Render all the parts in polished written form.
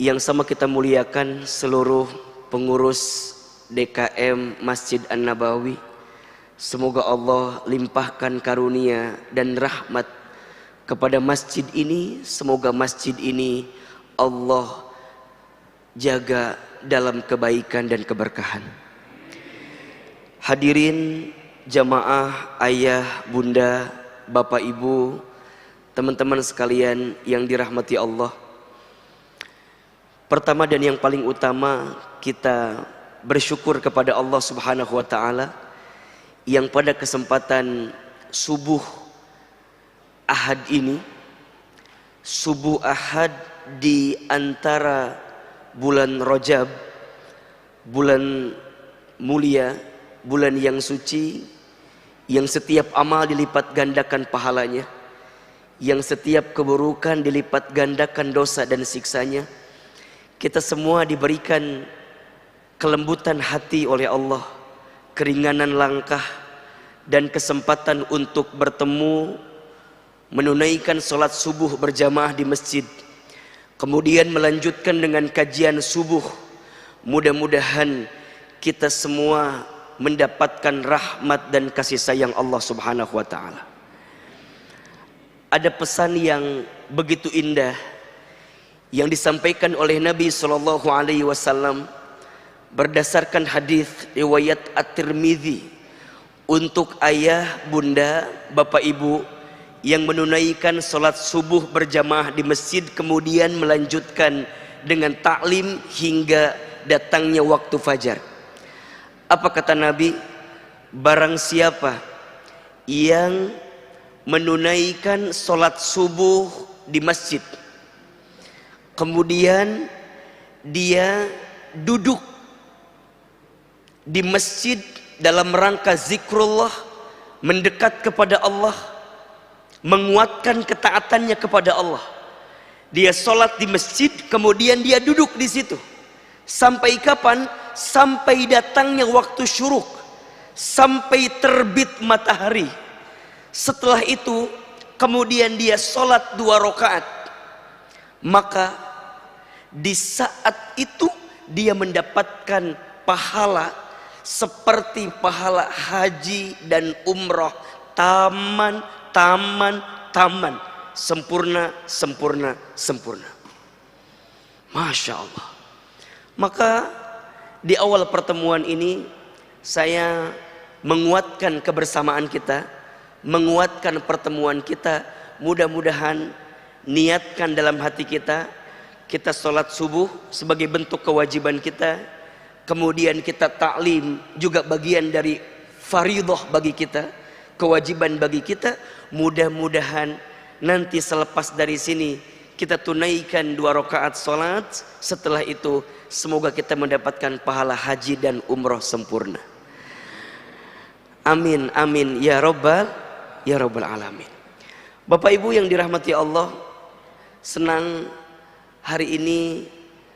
Yang sama kita muliakan seluruh pengurus DKM Masjid An-Nabawi. Semoga Allah limpahkan karunia dan rahmat kepada masjid ini. Semoga masjid ini Allah jaga dalam kebaikan dan keberkahan. Hadirin jamaah, ayah, bunda, bapak, ibu, teman-teman sekalian yang dirahmati Allah. Pertama dan yang paling utama, kita bersyukur kepada Allah Subhanahu wa taala yang pada kesempatan subuh Ahad ini, subuh Ahad di antara bulan Rajab, bulan mulia, bulan yang suci, yang setiap amal dilipat gandakan pahalanya, yang setiap keburukan dilipat gandakan dosa dan siksanya. Kita semua diberikan kelembutan hati oleh Allah, keringanan langkah, dan kesempatan untuk bertemu, menunaikan sholat subuh berjamaah di masjid, kemudian melanjutkan dengan kajian subuh. Mudah-mudahan kita semua mendapatkan rahmat dan kasih sayang Allah Subhanahu wa taala. Ada pesan yang begitu indah yang disampaikan oleh Nabi Shallallahu Alaihi Wasallam berdasarkan hadis riwayat At-Tirmidzi untuk ayah, bunda, bapak, ibu yang menunaikan sholat subuh berjamaah di masjid kemudian melanjutkan dengan taklim hingga datangnya waktu fajar. Apa kata Nabi? Barang siapa yang menunaikan sholat subuh di masjid, kemudian dia duduk di masjid dalam rangka zikrullah, mendekat kepada Allah, menguatkan ketaatannya kepada Allah. Dia sholat di masjid, kemudian dia duduk di situ. Sampai kapan? Sampai datangnya waktu syuruk, sampai terbit matahari. Setelah itu, kemudian dia sholat 2 rakaat. Maka di saat itu dia mendapatkan pahala seperti pahala haji dan umroh, taman, sempurna, sempurna, sempurna. Masya Allah. Maka di awal pertemuan ini saya menguatkan kebersamaan kita, menguatkan pertemuan kita. Mudah-mudahan niatkan dalam hati kita, kita sholat subuh sebagai bentuk kewajiban kita, kemudian kita taklim juga bagian dari faridah bagi kita, kewajiban bagi kita. Mudah-mudahan nanti selepas dari sini kita tunaikan 2 rakaat sholat. Setelah itu semoga kita mendapatkan pahala haji dan umroh sempurna. Amin, amin ya rabbal alamin. Bapak ibu yang dirahmati Allah, senang hari ini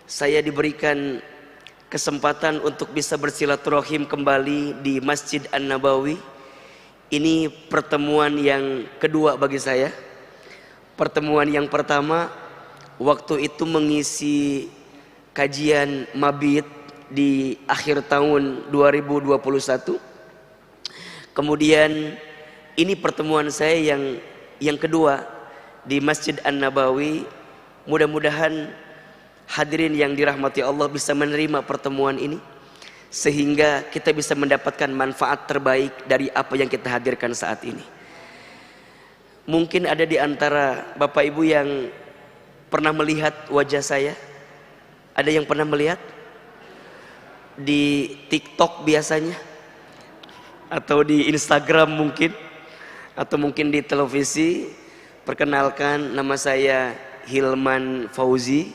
saya diberikan kesempatan untuk bisa bersilaturahim kembali di Masjid An-Nabawi. Ini pertemuan yang kedua bagi saya. Pertemuan yang pertama waktu itu mengisi kajian mabit di akhir tahun 2021. Kemudian ini pertemuan saya yang kedua di Masjid An-Nabawi. Mudah-mudahan hadirin yang dirahmati Allah bisa menerima pertemuan ini sehingga kita bisa mendapatkan manfaat terbaik dari apa yang kita hadirkan saat ini. Mungkin ada di antara bapak ibu yang pernah melihat wajah saya. Ada yang pernah melihat di TikTok biasanya, atau di Instagram mungkin, atau mungkin di televisi. Perkenalkan, nama saya Hilman Fauzi.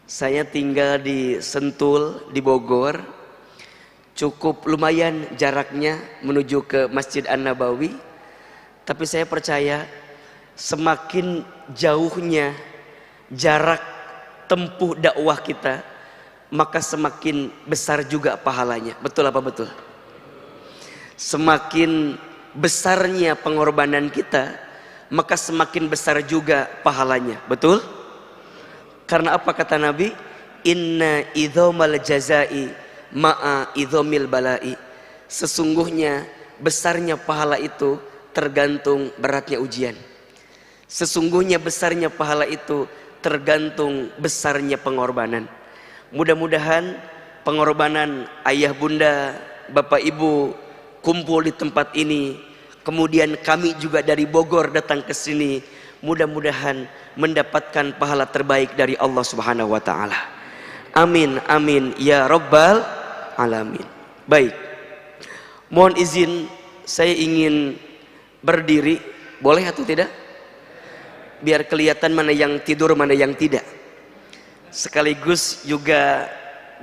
Saya tinggal di Sentul, di Bogor. Cukup lumayan jaraknya menuju ke Masjid An-Nabawi. Tapi saya percaya semakin jauhnya jarak tempuh dakwah kita, maka semakin besar juga pahalanya. Betul apa betul? Semakin besarnya pengorbanan kita, maka semakin besar juga pahalanya. Betul? Karena apa kata Nabi? Inna idhomal jazai ma'a idhomil balai. Sesungguhnya besarnya pahala itu tergantung beratnya ujian. Sesungguhnya besarnya pahala itu tergantung besarnya pengorbanan. Mudah-mudahan pengorbanan ayah bunda, bapak ibu kumpul di tempat ini, kemudian kami juga dari Bogor datang ke sini, mudah-mudahan mendapatkan pahala terbaik dari Allah Subhanahu wa taala. Amin amin ya rabbal alamin. Baik. Mohon izin saya ingin berdiri, boleh atau tidak? Biar kelihatan mana yang tidur, mana yang tidak. Sekaligus juga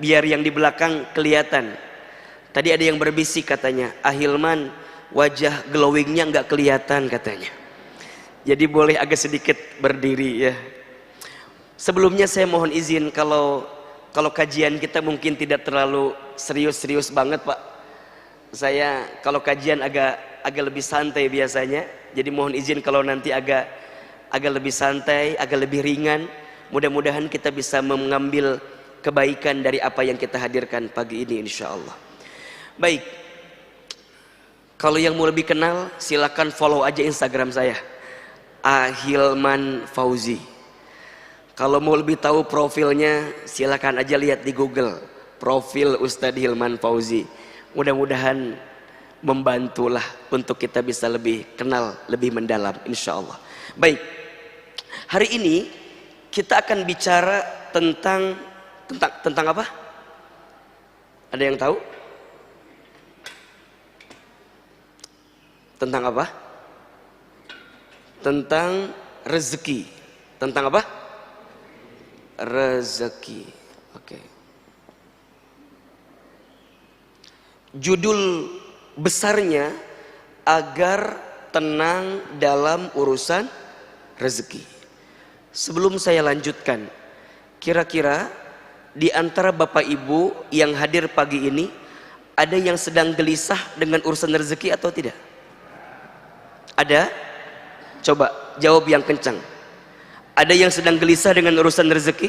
biar yang di belakang kelihatan. Tadi ada yang berbisik katanya, Ahilman wajah glowingnya nggak kelihatan katanya. Jadi boleh agak sedikit berdiri ya. Sebelumnya saya mohon izin kalau kajian kita mungkin tidak terlalu serius-serius banget Pak. Saya kalau kajian agak lebih santai biasanya. Jadi mohon izin kalau nanti agak lebih santai, agak lebih ringan. Mudah-mudahan kita bisa mengambil kebaikan dari apa yang kita hadirkan pagi ini insya Allah. Baik, kalau yang mau lebih kenal silakan follow aja Instagram saya, Ahilman Fauzi. Kalau mau lebih tahu profilnya silakan aja lihat di Google, profil Ustadz Hilman Fauzi. Mudah-mudahan membantulah untuk kita bisa lebih kenal, lebih mendalam insya Allah. Baik, hari ini kita akan bicara tentang apa? Ada yang tahu? Tentang apa? Tentang rezeki. Tentang apa? Rezeki. Oke. Judul besarnya agar tenang dalam urusan rezeki. Sebelum saya lanjutkan, kira-kira di antara Bapak Ibu yang hadir pagi ini ada yang sedang gelisah dengan urusan rezeki atau tidak? Ada? Coba jawab yang kencang. Ada yang sedang gelisah dengan urusan rezeki?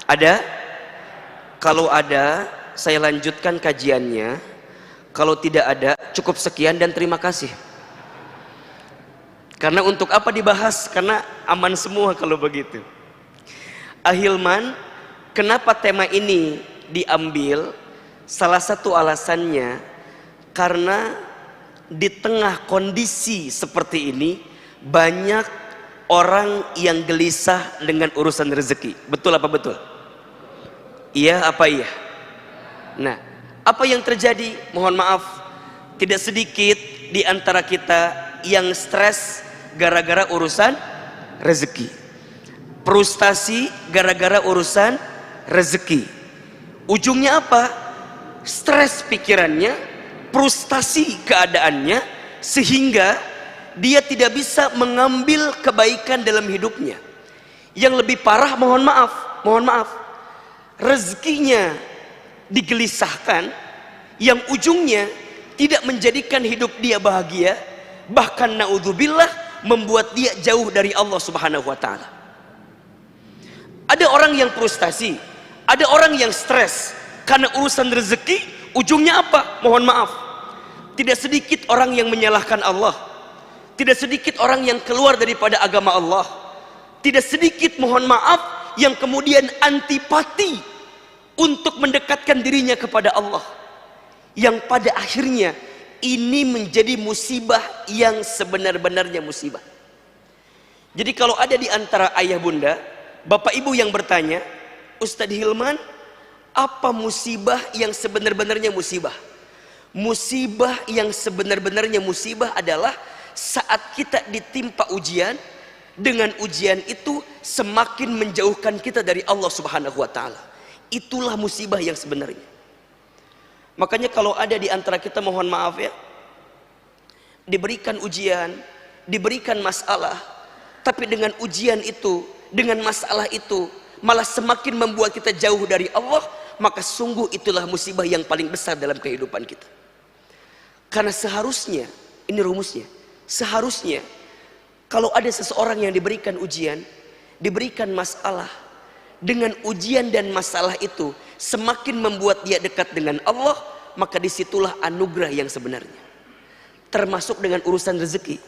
Ada? Kalau ada, saya lanjutkan kajiannya. Kalau tidak ada, cukup sekian dan terima kasih. Karena untuk apa dibahas? Karena aman semua kalau begitu. Ahilman, kenapa tema ini diambil? Salah satu alasannya karena di tengah kondisi seperti ini banyak orang yang gelisah dengan urusan rezeki. Betul apa betul? Iya apa iya? Nah, apa yang terjadi? Mohon maaf, tidak sedikit di antara kita yang stres gara-gara urusan rezeki. Frustasi gara-gara urusan rezeki. Ujungnya apa? Stres pikirannya, frustasi keadaannya, sehingga dia tidak bisa mengambil kebaikan dalam hidupnya. Yang lebih parah, mohon maaf, rezekinya digelisahkan, yang ujungnya tidak menjadikan hidup dia bahagia, bahkan naudzubillah membuat dia jauh dari Allah Subhanahu wa taala. Ada orang yang frustasi, ada orang yang stres karena urusan rezeki, ujungnya apa? Mohon maaf, tidak sedikit orang yang menyalahkan Allah, tidak sedikit orang yang keluar daripada agama Allah, tidak sedikit mohon maaf yang kemudian antipati untuk mendekatkan dirinya kepada Allah, yang pada akhirnya ini menjadi musibah yang sebenar-benarnya musibah. Jadi kalau ada di antara ayah bunda, bapak ibu yang bertanya, Ustadz Hilman, apa musibah yang sebenar-benarnya musibah? Musibah yang sebenar-benarnya musibah adalah saat kita ditimpa ujian, dengan ujian itu semakin menjauhkan kita dari Allah Subhanahu wa taala. Itulah musibah yang sebenarnya. Makanya kalau ada di antara kita, mohon maaf ya, diberikan ujian, diberikan masalah, tapi dengan ujian itu, dengan masalah itu malah semakin membuat kita jauh dari Allah, maka sungguh itulah musibah yang paling besar dalam kehidupan kita. Karena seharusnya, ini rumusnya, seharusnya kalau ada seseorang yang diberikan ujian, diberikan masalah. Dengan ujian dan masalah itu semakin membuat dia dekat dengan Allah, maka disitulah anugerah yang sebenarnya. Termasuk dengan urusan rezeki.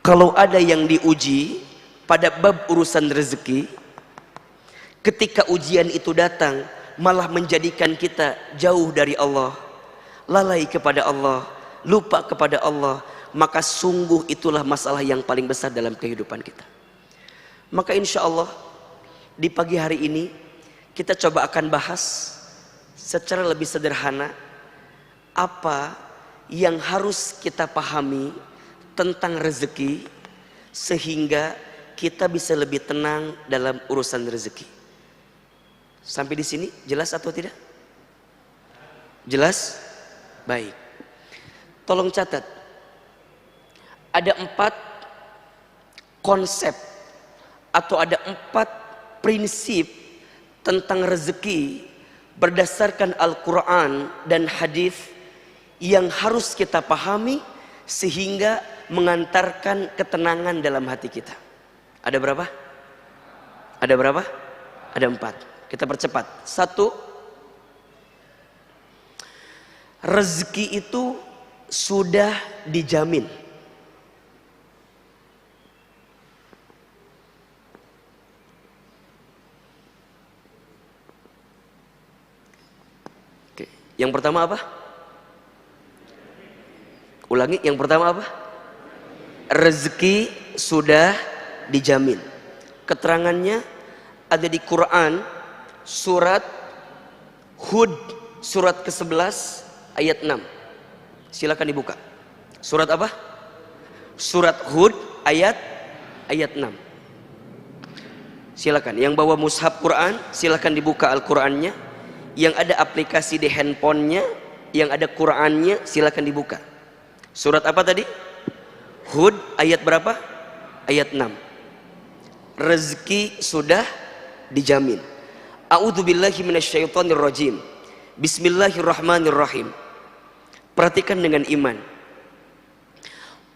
Kalau ada yang diuji pada bab urusan rezeki, ketika ujian itu datang malah menjadikan kita jauh dari Allah, lalai kepada Allah, lupa kepada Allah, maka sungguh itulah masalah yang paling besar dalam kehidupan kita. Maka insya Allah di pagi hari ini kita coba akan bahas secara lebih sederhana apa yang harus kita pahami tentang rezeki sehingga kita bisa lebih tenang dalam urusan rezeki. Sampai di sini jelas atau tidak? Jelas? Baik. Tolong catat. Ada 4 konsep atau ada 4 prinsip tentang rezeki berdasarkan Al-Quran dan hadis yang harus kita pahami sehingga mengantarkan ketenangan dalam hati kita. Ada berapa? Ada berapa? Ada 4. Kita percepat. 1, rezeki itu sudah dijamin. Yang pertama apa? Ulangi, yang pertama apa? Rezeki sudah dijamin. Keterangannya ada di Quran surat Hud surat ke-11 ayat 6. Silakan dibuka. Surat apa? Surat Hud ayat 6. Silakan yang bawa mushaf Quran silakan dibuka Al-Qur'annya. Yang ada aplikasi di handphonenya, yang ada Qurannya, silakan dibuka. Surat apa tadi? Hud ayat berapa? Ayat 6. Rezeki sudah dijamin. A'udzubillahi minasyaitonirrajim. Bismillahirrahmanirrahim. Perhatikan dengan iman.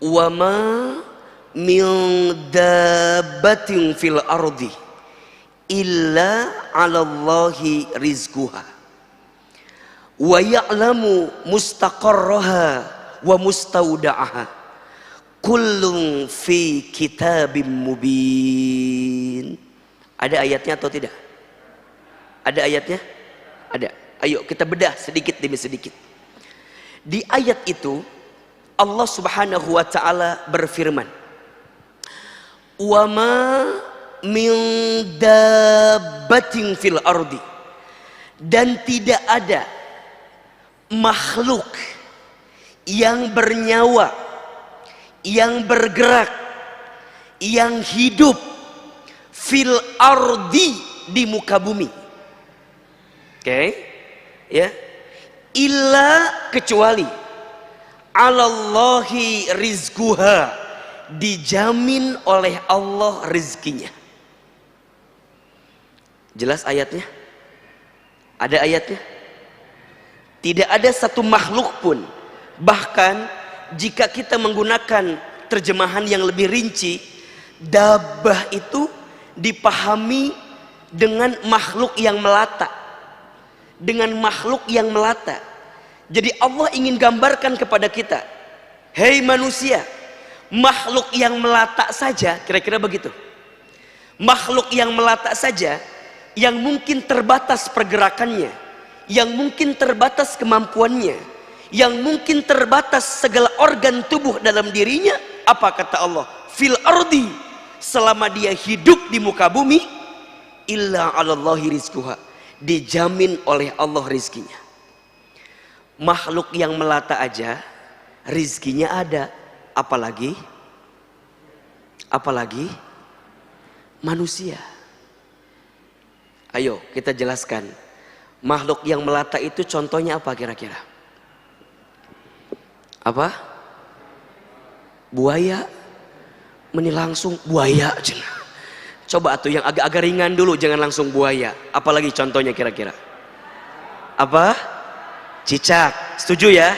Wa ma min dabbatin fil ardi illa 'alallahi rizquha wa ya'lamu mustaqarraha wa mustauda'aha kullun fi kitabim mubin. Ada ayatnya atau tidak? Ada ayatnya? Ada. Ayo kita bedah sedikit demi sedikit. Di ayat itu Allah Subhanahu wa taala berfirman, "Wa ma min dabbatin fil ardi," dan tidak ada makhluk yang bernyawa, yang bergerak, yang hidup fil ardi di muka bumi. Oke? Ya. Illa kecuali 'alallahi rizquha, dijamin oleh Allah rezekinya. Jelas ayatnya? Ada ayatnya? Tidak ada satu makhluk pun. Bahkan jika kita menggunakan terjemahan yang lebih rinci, dabbah itu dipahami dengan makhluk yang melata. Dengan makhluk yang melata. Jadi Allah ingin gambarkan kepada kita, hei manusia, makhluk yang melata saja, kira-kira begitu. Makhluk yang melata saja, yang mungkin terbatas pergerakannya, yang mungkin terbatas kemampuannya, yang mungkin terbatas segala organ tubuh dalam dirinya, apa kata Allah? Fil ardi, selama dia hidup di muka bumi, illa 'alallahi rizquha, dijamin oleh Allah rizkinya. Makhluk yang melata aja rizkinya ada, apalagi manusia. Ayo kita jelaskan, makhluk yang melata itu contohnya apa kira-kira? Apa? Buaya? Meni langsung buaya aja. Coba tuh yang agak-agak ringan dulu, jangan langsung buaya. Apalagi contohnya kira-kira? Apa? Cicak. Setuju ya?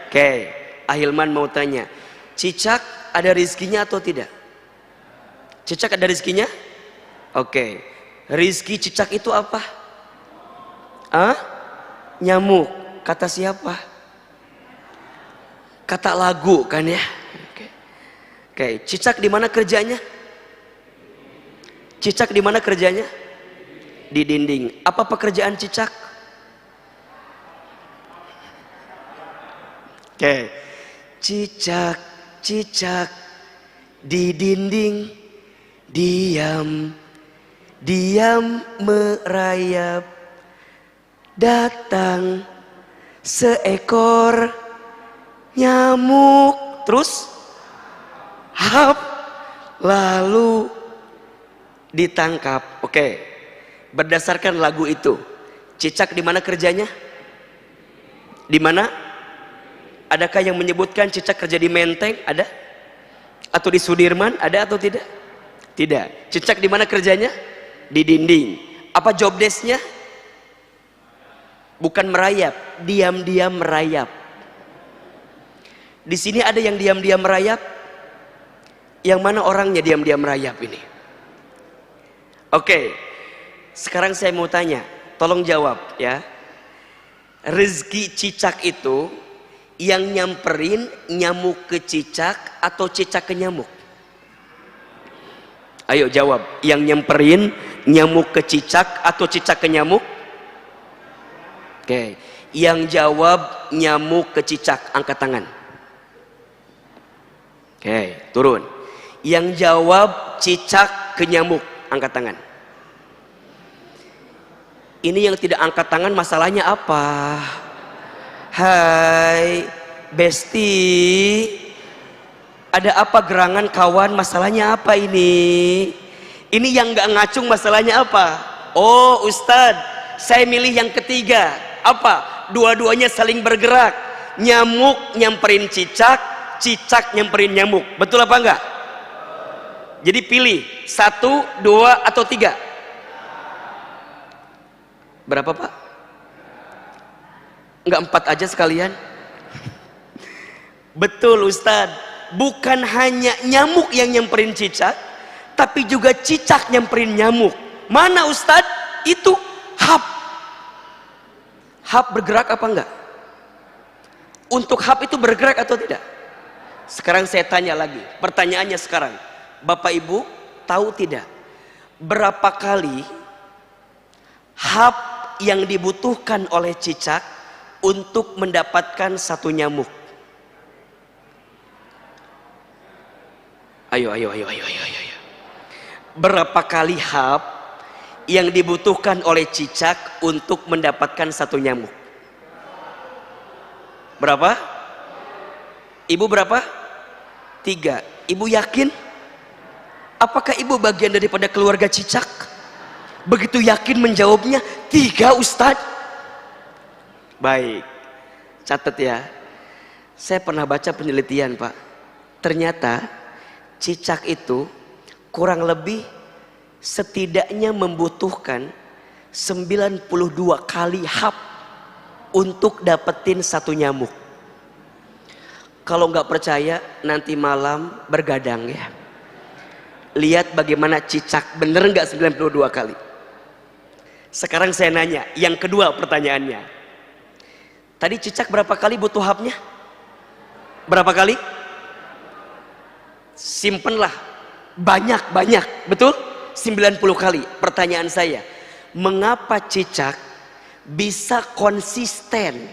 Oke. Ahilman mau tanya, cicak ada rizkinya atau tidak? Cicak ada rizkinya? Oke. Rizki cicak itu apa? Nyamuk. Kata siapa? Kata lagu kan ya? Oke. Cicak di mana kerjanya? Cicak di mana kerjanya? Di dinding. Apa pekerjaan cicak? Oke. Cicak, cicak di dinding, diam, diam merayap. Datang seekor nyamuk, terus hap, lalu ditangkap. Oke. Berdasarkan lagu itu, cicak di mana kerjanya? Di mana? Adakah yang menyebutkan cicak kerja di Menteng? Ada? Atau di Sudirman? Ada atau tidak? Tidak. Cicak di mana kerjanya? Di dinding. Apa job desk-nya? Bukan merayap, diam-diam merayap. Di sini ada yang diam-diam merayap? Yang mana orangnya diam-diam merayap ini? Oke. Sekarang saya mau tanya, tolong jawab ya. Rezeki cicak itu yang nyamperin nyamuk ke cicak atau cicak ke nyamuk? Ayo jawab. Yang nyamperin nyamuk ke cicak atau cicak ke nyamuk? Oke. Yang jawab nyamuk ke cicak, angkat tangan. Oke, turun. Yang jawab cicak ke nyamuk, angkat tangan. Ini yang tidak angkat tangan masalahnya apa? Hai Besti, ada apa gerangan kawan? Masalahnya apa ini? Ini yang gak ngacung masalahnya apa? Oh Ustadz, saya milih yang ketiga. Apa? Dua-duanya saling bergerak. Nyamuk nyamperin cicak, cicak nyamperin nyamuk. Betul apa enggak? Jadi pilih 1, 2 atau 3. Berapa Pak? Enggak 4 aja sekalian? Betul Ustadz. Bukan hanya nyamuk yang nyamperin cicak, tapi juga cicak nyamperin nyamuk. Mana Ustadz? Itu hap. Hap bergerak apa enggak? Untuk hap itu bergerak atau tidak? Sekarang saya tanya lagi. Pertanyaannya sekarang. Bapak Ibu tahu tidak? Berapa kali hap yang dibutuhkan oleh cicak untuk mendapatkan satu nyamuk? Ayo. Berapa kali hap yang dibutuhkan oleh cicak untuk mendapatkan satu nyamuk? Berapa? Ibu berapa? 3. Ibu yakin? Apakah ibu bagian daripada keluarga cicak? Begitu yakin menjawabnya 3 Ustadz. Baik, catat ya. Saya pernah baca penelitian Pak. Ternyata cicak itu kurang lebih setidaknya membutuhkan 92 kali hap untuk dapetin satu nyamuk. Kalau nggak percaya nanti malam bergadang ya. Lihat bagaimana cicak, bener nggak 92 kali. Sekarang saya nanya, yang kedua pertanyaannya. Tadi cicak berapa kali butuh hapnya? Berapa kali? Simpenlah. Banyak, betul? 90 kali. Pertanyaan saya, mengapa cicak bisa konsisten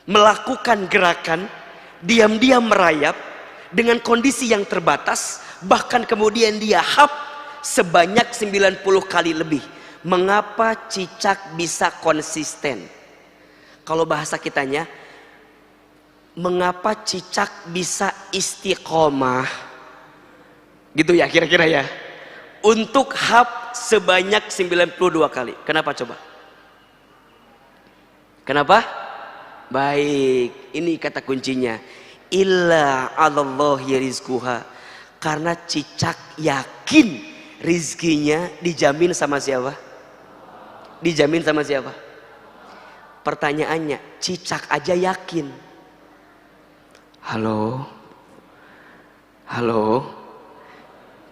melakukan gerakan diam-diam merayap dengan kondisi yang terbatas, bahkan kemudian dia hap sebanyak 90 kali lebih? Mengapa cicak bisa konsisten? Kalau bahasa kitanya, mengapa cicak bisa istiqomah? Gitu ya kira-kira ya. Untuk hap sebanyak 92 kali. Kenapa coba? Kenapa? Baik, ini kata kuncinya. Illa 'alallahi rizquha. Karena cicak yakin rizkinya dijamin sama siapa? Dijamin sama siapa? Pertanyaannya, cicak aja yakin. Halo?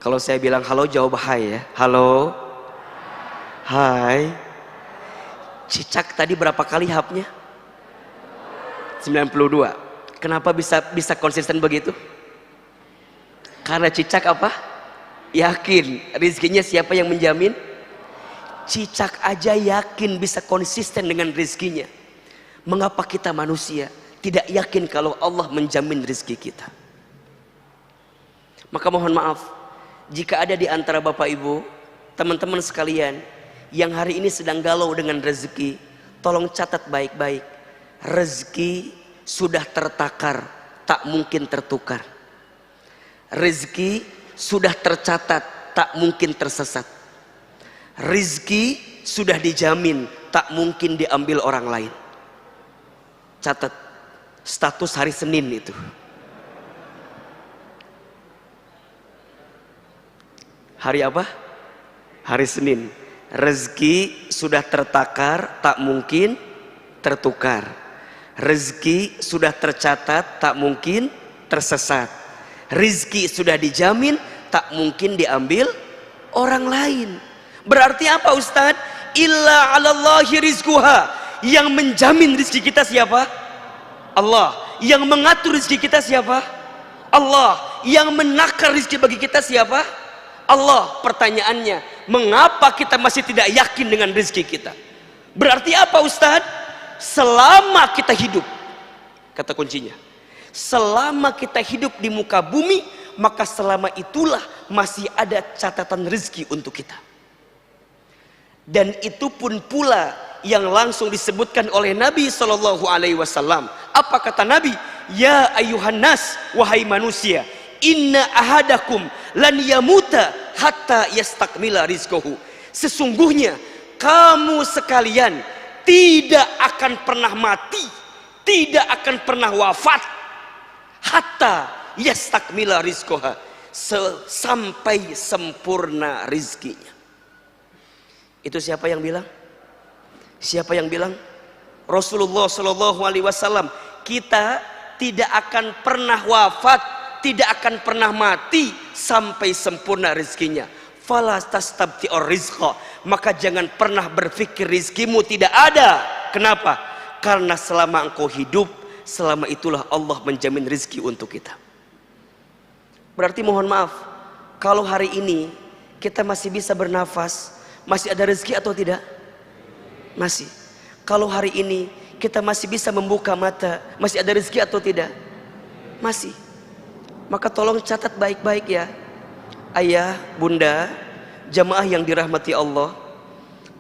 Kalau saya bilang halo, jawab hai ya. Halo. Hai. Cicak tadi berapa kali hapnya? 92. Kenapa bisa konsisten begitu? Karena cicak apa? Yakin. Rizkinya siapa yang menjamin? Cicak aja yakin bisa konsisten dengan rizkinya. Mengapa kita manusia tidak yakin kalau Allah menjamin rizki kita? Maka mohon maaf, jika ada di antara Bapak Ibu, teman-teman sekalian yang hari ini sedang galau dengan rezeki, tolong catat baik-baik. Rezeki sudah tertakar, tak mungkin tertukar. Rezeki sudah tercatat, tak mungkin tersesat. Rezeki sudah dijamin, tak mungkin diambil orang lain. Catat status hari Senin itu. Hari apa? Hari Senin. Rezeki sudah tertakar, tak mungkin tertukar. Rezeki sudah tercatat, tak mungkin tersesat. Rezeki sudah dijamin, tak mungkin diambil orang lain. Berarti apa Ustadz? Illa 'alallahi rizquha. Yang menjamin rezeki kita siapa? Allah. Yang mengatur rezeki kita siapa? Allah. Yang menakar rezeki bagi kita siapa? Allah. Pertanyaannya, mengapa kita masih tidak yakin dengan rezeki kita? Berarti apa Ustadz? Selama kita hidup, kata kuncinya, selama kita hidup di muka bumi, maka selama itulah masih ada catatan rezeki untuk kita. Dan itu pun pula yang langsung disebutkan oleh Nabi SAW. Apa kata Nabi? Ya ayuhan nas, wahai manusia, inna ahadakum lan yamuta hatta yastakmila rizquhu. Sesungguhnya kamu sekalian tidak akan pernah mati, tidak akan pernah wafat, hatta yastakmila rizquha, sampai sempurna rizkinya. Itu siapa yang bilang? Siapa yang bilang? Rasulullah SAW. Kita tidak akan pernah wafat, tidak akan pernah mati sampai sempurna rizkinya. Fala tastabti'ur rizqa, maka jangan pernah berpikir rizkimu tidak ada. Kenapa? Karena selama engkau hidup, selama itulah Allah menjamin rizki untuk kita. Berarti mohon maaf, kalau hari ini kita masih bisa bernafas, masih ada rezeki atau tidak? Masih. Kalau hari ini kita masih bisa membuka mata, masih ada rezeki atau tidak? Masih. Maka tolong catat baik-baik ya, ayah, bunda, jamaah yang dirahmati Allah.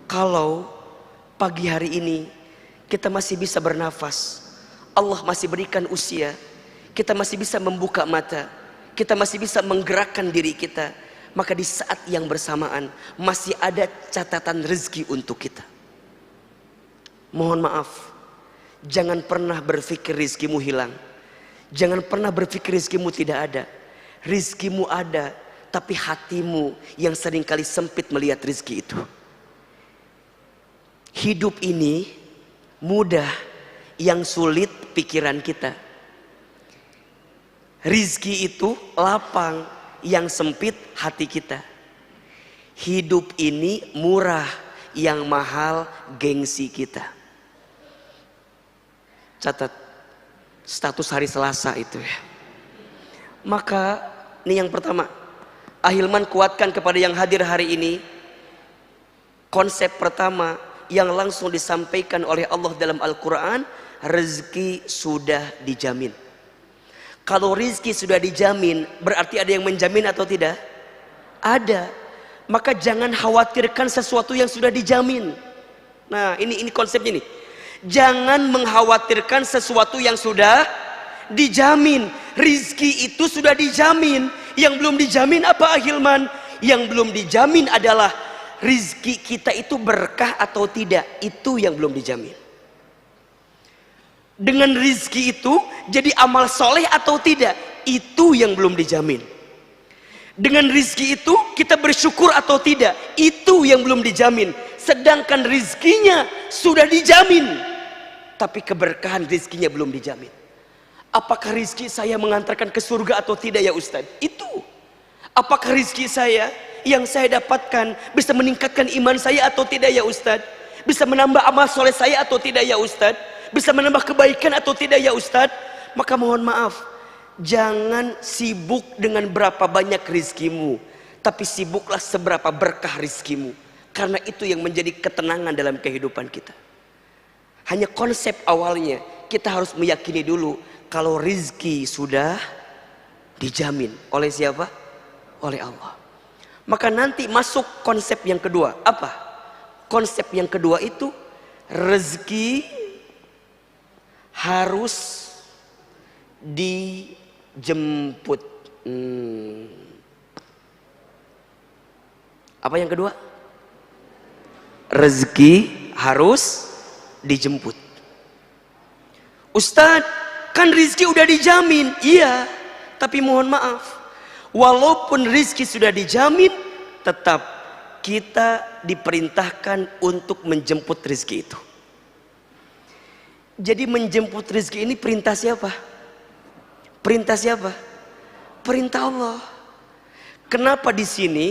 Kalau pagi hari ini kita masih bisa bernafas, Allah masih berikan usia, kita masih bisa membuka mata, kita masih bisa menggerakkan diri kita, maka di saat yang bersamaan masih ada catatan rezeki untuk kita. Mohon maaf, jangan pernah berpikir rizkimu hilang. Jangan pernah berpikir rizkimu tidak ada. Rizkimu ada, tapi hatimu yang seringkali sempit melihat rizki itu. Hidup ini mudah, yang sulit pikiran kita. Rizki itu lapang, yang sempit hati kita. Hidup ini murah, yang mahal gengsi kita. Catat status hari Selasa itu ya. Maka ini yang pertama, Ahilman kuatkan kepada yang hadir hari ini. Konsep pertama yang langsung disampaikan oleh Allah dalam Al-Quran, rezeki sudah dijamin. Kalau rezeki sudah dijamin, berarti ada yang menjamin atau tidak? Ada. Maka jangan khawatirkan sesuatu yang sudah dijamin. Nah ini konsepnya nih. Jangan mengkhawatirkan sesuatu yang sudah dijamin. Rizki itu sudah dijamin. Yang belum dijamin apa Ahilman? Yang belum dijamin adalah rizki kita itu berkah atau tidak. Itu yang belum dijamin. Dengan rizki itu jadi amal soleh atau tidak, itu yang belum dijamin. Dengan rizki itu kita bersyukur atau tidak, itu yang belum dijamin. Sedangkan rizkinya sudah dijamin, tapi keberkahan rizkinya belum dijamin. Apakah rizki saya mengantarkan ke surga atau tidak ya Ustadz? Itu. Apakah rizki saya yang saya dapatkan bisa meningkatkan iman saya atau tidak ya Ustadz? Bisa menambah amal soleh saya atau tidak ya Ustadz? Bisa menambah kebaikan atau tidak ya Ustadz? Maka mohon maaf, jangan sibuk dengan berapa banyak rizkimu, tapi sibuklah seberapa berkah rizkimu. Karena itu yang menjadi ketenangan dalam kehidupan kita. Hanya konsep awalnya, kita harus meyakini dulu kalau rizki sudah dijamin. Oleh siapa? Oleh Allah. Maka nanti masuk konsep yang kedua. Apa? Konsep yang kedua itu rezeki harus dijemput. Apa yang kedua? Rezeki harus dijemput. Ustadz, kan rezeki udah dijamin. Iya, tapi mohon maaf, walaupun rezeki sudah dijamin, tetap kita diperintahkan untuk menjemput rezeki itu. Jadi menjemput rezeki ini perintah siapa? Perintah siapa? Perintah Allah. Kenapa di sini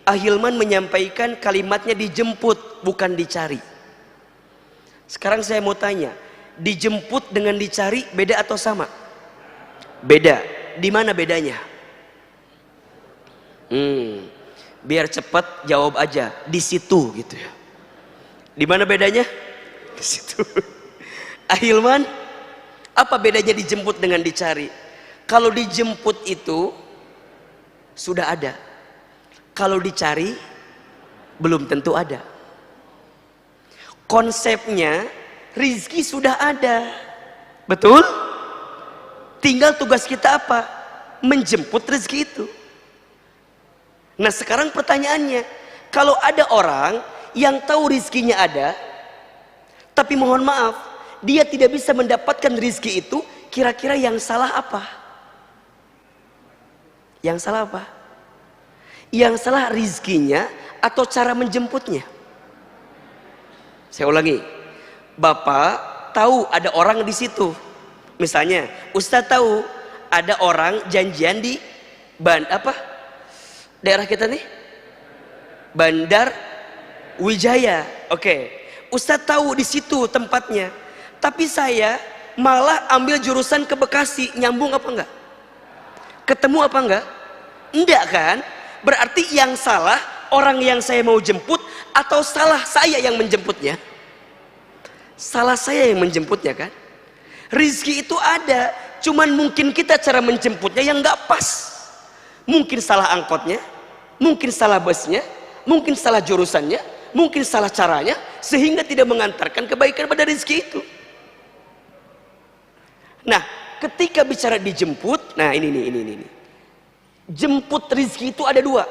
Ahilman menyampaikan kalimatnya dijemput, bukan dicari? Sekarang saya mau tanya, dijemput dengan dicari beda atau sama? Beda. Di mana bedanya? Biar cepat jawab aja, di situ gitu ya. Di mana bedanya? Di situ. Ahilman, apa bedanya dijemput dengan dicari? Kalau dijemput itu sudah ada. Kalau dicari belum tentu ada. Konsepnya rizki sudah ada. Betul? Tinggal tugas kita apa? Menjemput rizki itu. Nah sekarang pertanyaannya, kalau ada orang yang tahu rizkinya ada, tapi mohon maaf, dia tidak bisa mendapatkan rizki itu, kira-kira yang salah apa? Yang salah apa? Yang salah rizkinya atau cara menjemputnya? Saya ulangi, Bapak tahu ada orang di situ. Misalnya, Ustadz tahu ada orang janjian di daerah kita nih? Bandar Wijaya. Oke. Ustadz tahu di situ tempatnya. Tapi saya malah ambil jurusan ke Bekasi. Nyambung apa enggak? Ketemu apa enggak? Enggak kan? Berarti yang salah orang yang saya mau jemput atau salah saya yang menjemputnya? Salah saya yang menjemputnya kan? Rizki itu ada, cuman mungkin kita cara menjemputnya yang nggak pas. Mungkin salah angkotnya, mungkin salah busnya, mungkin salah jurusannya, mungkin salah caranya, sehingga tidak mengantarkan kebaikan pada rizki itu. Nah, ketika bicara dijemput, nah ini. Jemput rizki itu ada dua.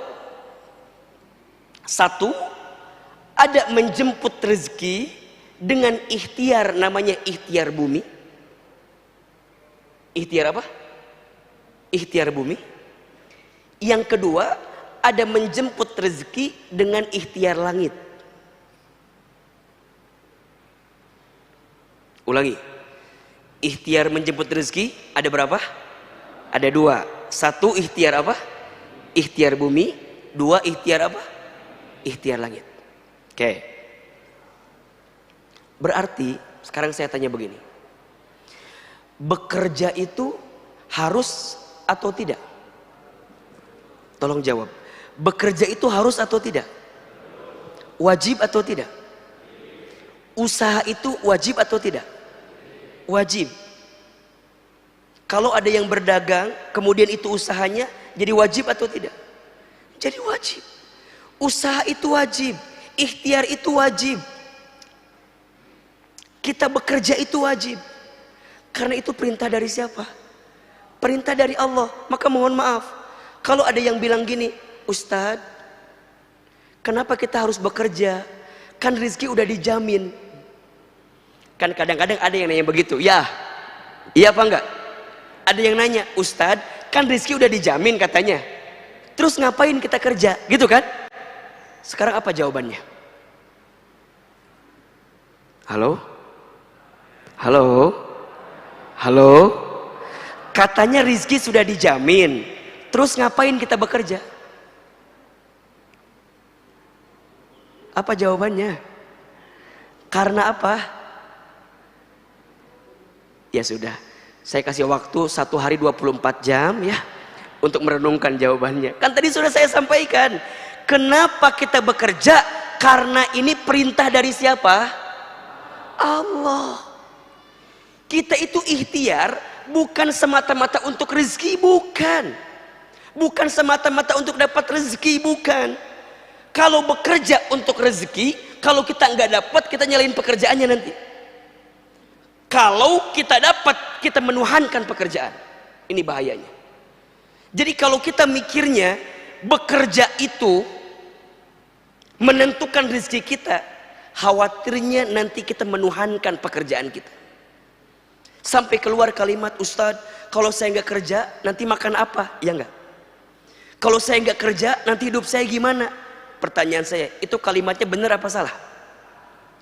Satu, ada menjemput rezeki dengan ikhtiar, namanya ikhtiar bumi. Ikhtiar apa? Ikhtiar bumi. Yang kedua, ada menjemput rezeki dengan ikhtiar langit. Ulangi. Ikhtiar menjemput rezeki ada berapa? Ada dua. Satu ikhtiar apa? Ikhtiar bumi. Dua ikhtiar apa? Ikhtiar langit. Oke. Berarti sekarang saya tanya begini, bekerja itu harus atau tidak? Tolong jawab. Bekerja itu harus atau tidak? Wajib atau tidak? Usaha itu wajib atau tidak? Wajib. Kalau ada yang berdagang, kemudian itu usahanya, jadi wajib atau tidak? Jadi wajib. Usaha itu wajib, ikhtiar itu wajib. Kita bekerja itu wajib. Karena itu perintah dari siapa? Perintah dari Allah. Maka mohon maaf, kalau ada yang bilang gini, Ustadz, kenapa kita harus bekerja? Kan rezeki udah dijamin. Kan kadang-kadang ada yang nanya begitu. Ya, iya apa enggak? Ada yang nanya, Ustadz, kan rezeki udah dijamin katanya. Terus ngapain kita kerja? Gitu kan? Sekarang apa jawabannya? Halo? Halo? Halo? Katanya rezeki sudah dijamin. Terus ngapain kita bekerja? Apa jawabannya? Karena apa? Ya sudah, saya kasih waktu 1 hari 24 jam ya untuk merenungkan jawabannya. Kan tadi sudah saya sampaikan. Kenapa kita bekerja? Karena ini perintah dari siapa? Allah. Kita itu ikhtiar bukan semata-mata untuk rezeki, bukan. Bukan semata-mata untuk dapat rezeki, bukan. Kalau bekerja untuk rezeki, kalau kita nggak dapat, kita nyalain pekerjaannya nanti. Kalau kita dapat, kita menuhankan pekerjaan. Ini bahayanya. Jadi kalau kita mikirnya bekerja itu menentukan rezeki kita, khawatirnya nanti kita menuhankan pekerjaan kita. Sampai keluar kalimat, Ustadz, kalau saya nggak kerja, nanti makan apa? Ya enggak. Kalau saya nggak kerja, nanti hidup saya gimana? Pertanyaan saya, itu kalimatnya benar apa salah?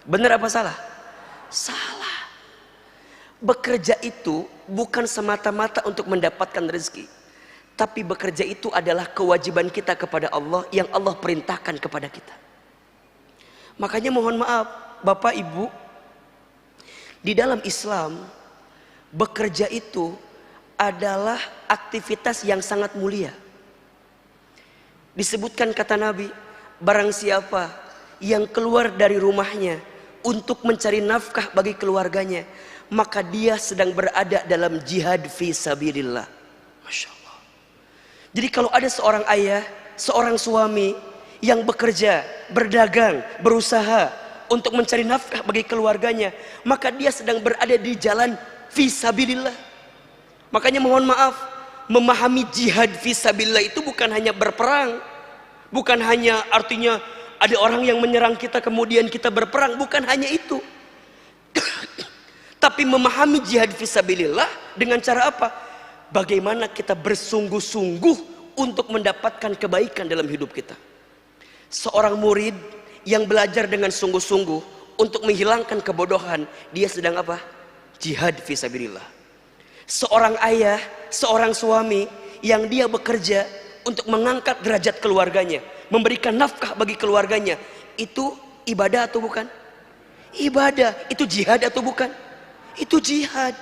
Benar apa salah? Salah. Bekerja itu bukan semata-mata untuk mendapatkan rezeki, tapi bekerja itu adalah kewajiban kita kepada Allah yang Allah perintahkan kepada kita. Makanya mohon maaf Bapak Ibu, di dalam Islam bekerja itu adalah aktivitas yang sangat mulia. Disebutkan kata Nabi, barang siapa yang keluar dari rumahnya untuk mencari nafkah bagi keluarganya, maka dia sedang berada dalam jihad fi sabilillah. Masya Allah. Jadi kalau ada seorang ayah, seorang suami yang bekerja, berdagang, berusaha untuk mencari nafkah bagi keluarganya, maka dia sedang berada di jalan fi sabilillah. Makanya mohon maaf, memahami jihad fi sabilillah itu bukan hanya berperang, bukan hanya artinya ada orang yang menyerang kita kemudian kita berperang, bukan hanya itu. Tapi memahami jihad fisabilillah dengan cara apa? Bagaimana kita bersungguh-sungguh untuk mendapatkan kebaikan dalam hidup kita. Seorang murid yang belajar dengan sungguh-sungguh untuk menghilangkan kebodohan, dia sedang apa? Jihad fisabilillah. Seorang ayah, seorang suami yang dia bekerja untuk mengangkat derajat keluarganya, memberikan nafkah bagi keluarganya, itu ibadah atau bukan? Ibadah. Itu jihad atau bukan? Itu jihad.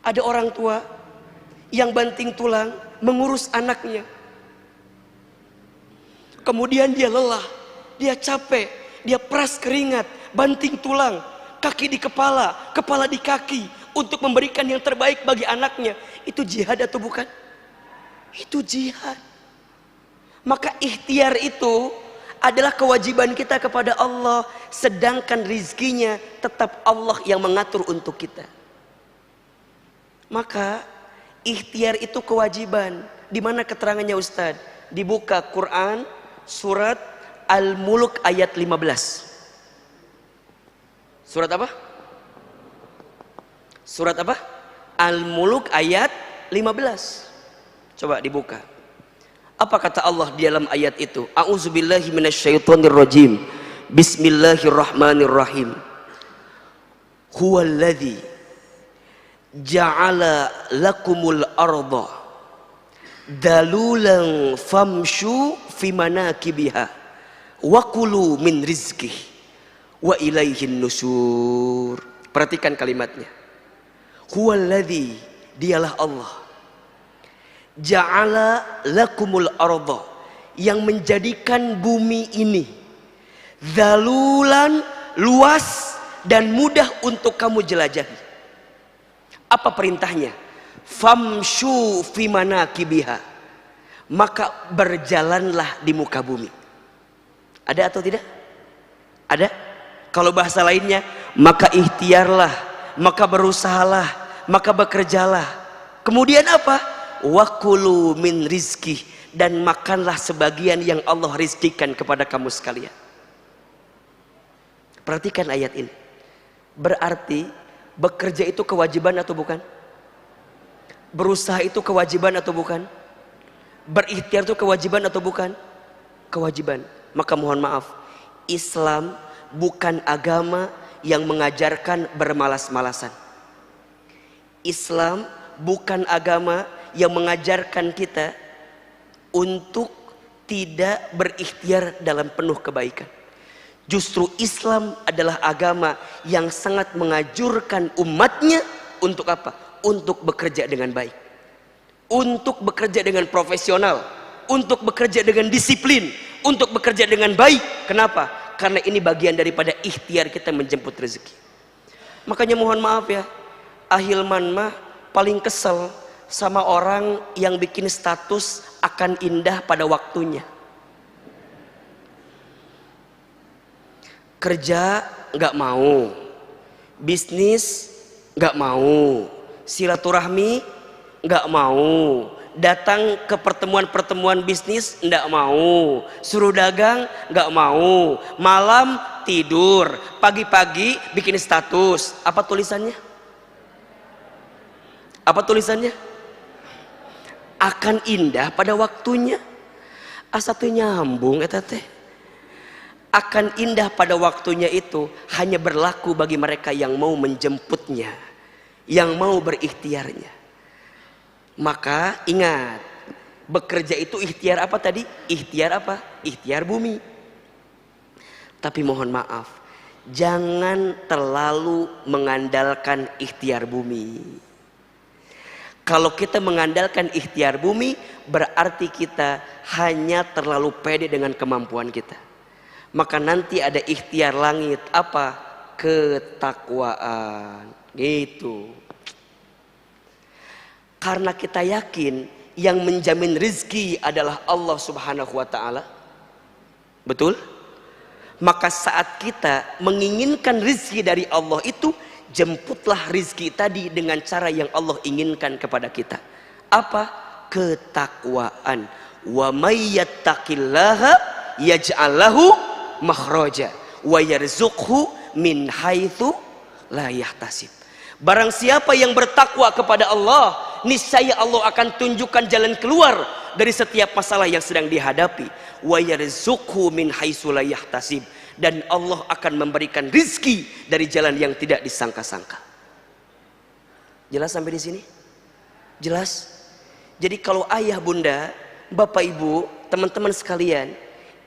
Ada orang tua yang banting tulang mengurus anaknya, kemudian dia lelah, dia capek, dia peras keringat, banting tulang, kaki di kepala, kepala di kaki, untuk memberikan yang terbaik bagi anaknya. Itu jihad atau bukan? Itu jihad. Maka ikhtiar itu adalah kewajiban kita kepada Allah, sedangkan rizkinya tetap Allah yang mengatur untuk kita. Maka ikhtiar itu kewajiban. Di mana keterangannya Ustadz? Dibuka Quran surat Al-Mulk ayat 15. Surat apa? Surat apa? Al-Mulk ayat 15. Coba dibuka. Apa kata Allah di dalam ayat itu? A'udzubillahi minasyaitonirrajim. Bismillahirrahmanirrahim. Huwallazi ja'ala lakumul arda dalulan famshu fi manakibiha wa kulu min rizqih wa ilaihin nusur. Perhatikan kalimatnya. Huwallazi, dialah Allah, ja'ala lakumul arda, yang menjadikan bumi ini zalulan, luas dan mudah untuk kamu jelajahi. Apa perintahnya? Famshu fi manakibiha, maka berjalanlah di muka bumi. Ada atau tidak? Ada. Kalau bahasa lainnya, maka ikhtiarlah, maka berusahalah, maka bekerjalah. Kemudian apa? Wakulu min rizki, dan makanlah sebagian yang Allah rizkikan kepada kamu sekalian. Perhatikan ayat ini. Berarti bekerja itu kewajiban atau bukan? Berusaha itu kewajiban atau bukan? Berikhtiar itu kewajiban atau bukan? Kewajiban. Maka mohon maaf, Islam bukan agama yang mengajarkan bermalas-malasan. Islam bukan agama yang mengajarkan kita untuk tidak berikhtiar dalam penuh kebaikan. Justru Islam adalah agama yang sangat mengajurkan umatnya untuk apa? Untuk bekerja dengan baik, untuk bekerja dengan profesional, untuk bekerja dengan disiplin, untuk bekerja dengan baik. Kenapa? Karena ini bagian daripada ikhtiar kita menjemput rezeki. Makanya mohon maaf ya, Ahilman mah paling kesel sama orang yang bikin status akan indah pada waktunya. Kerja nggak mau, bisnis nggak mau, silaturahmi nggak mau, datang ke pertemuan-pertemuan bisnis nggak mau, suruh dagang nggak mau, malam tidur, pagi-pagi bikin status. Apa tulisannya? Apa tulisannya? Akan indah pada waktunya. Asa teu nyambung eta teh. Akan indah pada waktunya itu hanya berlaku bagi mereka yang mau menjemputnya, yang mau berikhtiarnya. Maka ingat, bekerja itu ikhtiar apa tadi? Ikhtiar apa? Ikhtiar bumi. Tapi mohon maaf, jangan terlalu mengandalkan ikhtiar bumi. Kalau kita mengandalkan ikhtiar bumi, berarti kita hanya terlalu pede dengan kemampuan kita. Maka nanti ada ikhtiar langit, apa? Ketakwaan. Gitu. Karena kita yakin yang menjamin rizki adalah Allah Subhanahu wa ta'ala. Betul? Maka saat kita menginginkan rizki dari Allah itu, jemputlah rizki tadi dengan cara yang Allah inginkan kepada kita. Apa? Ketakwaan. Wa may yattaqillaha yaj'al lahu makhraja wa yarzuqhu min haitsu la yahtasib. Barang siapa yang bertakwa kepada Allah, niscaya Allah akan tunjukkan jalan keluar dari setiap masalah yang sedang dihadapi. Wa yarzuqhu min haitsu la yahtasib. Dan Allah akan memberikan rizki dari jalan yang tidak disangka-sangka. Jelas sampai di sini? Jelas? Jadi kalau ayah bunda, bapak ibu, teman-teman sekalian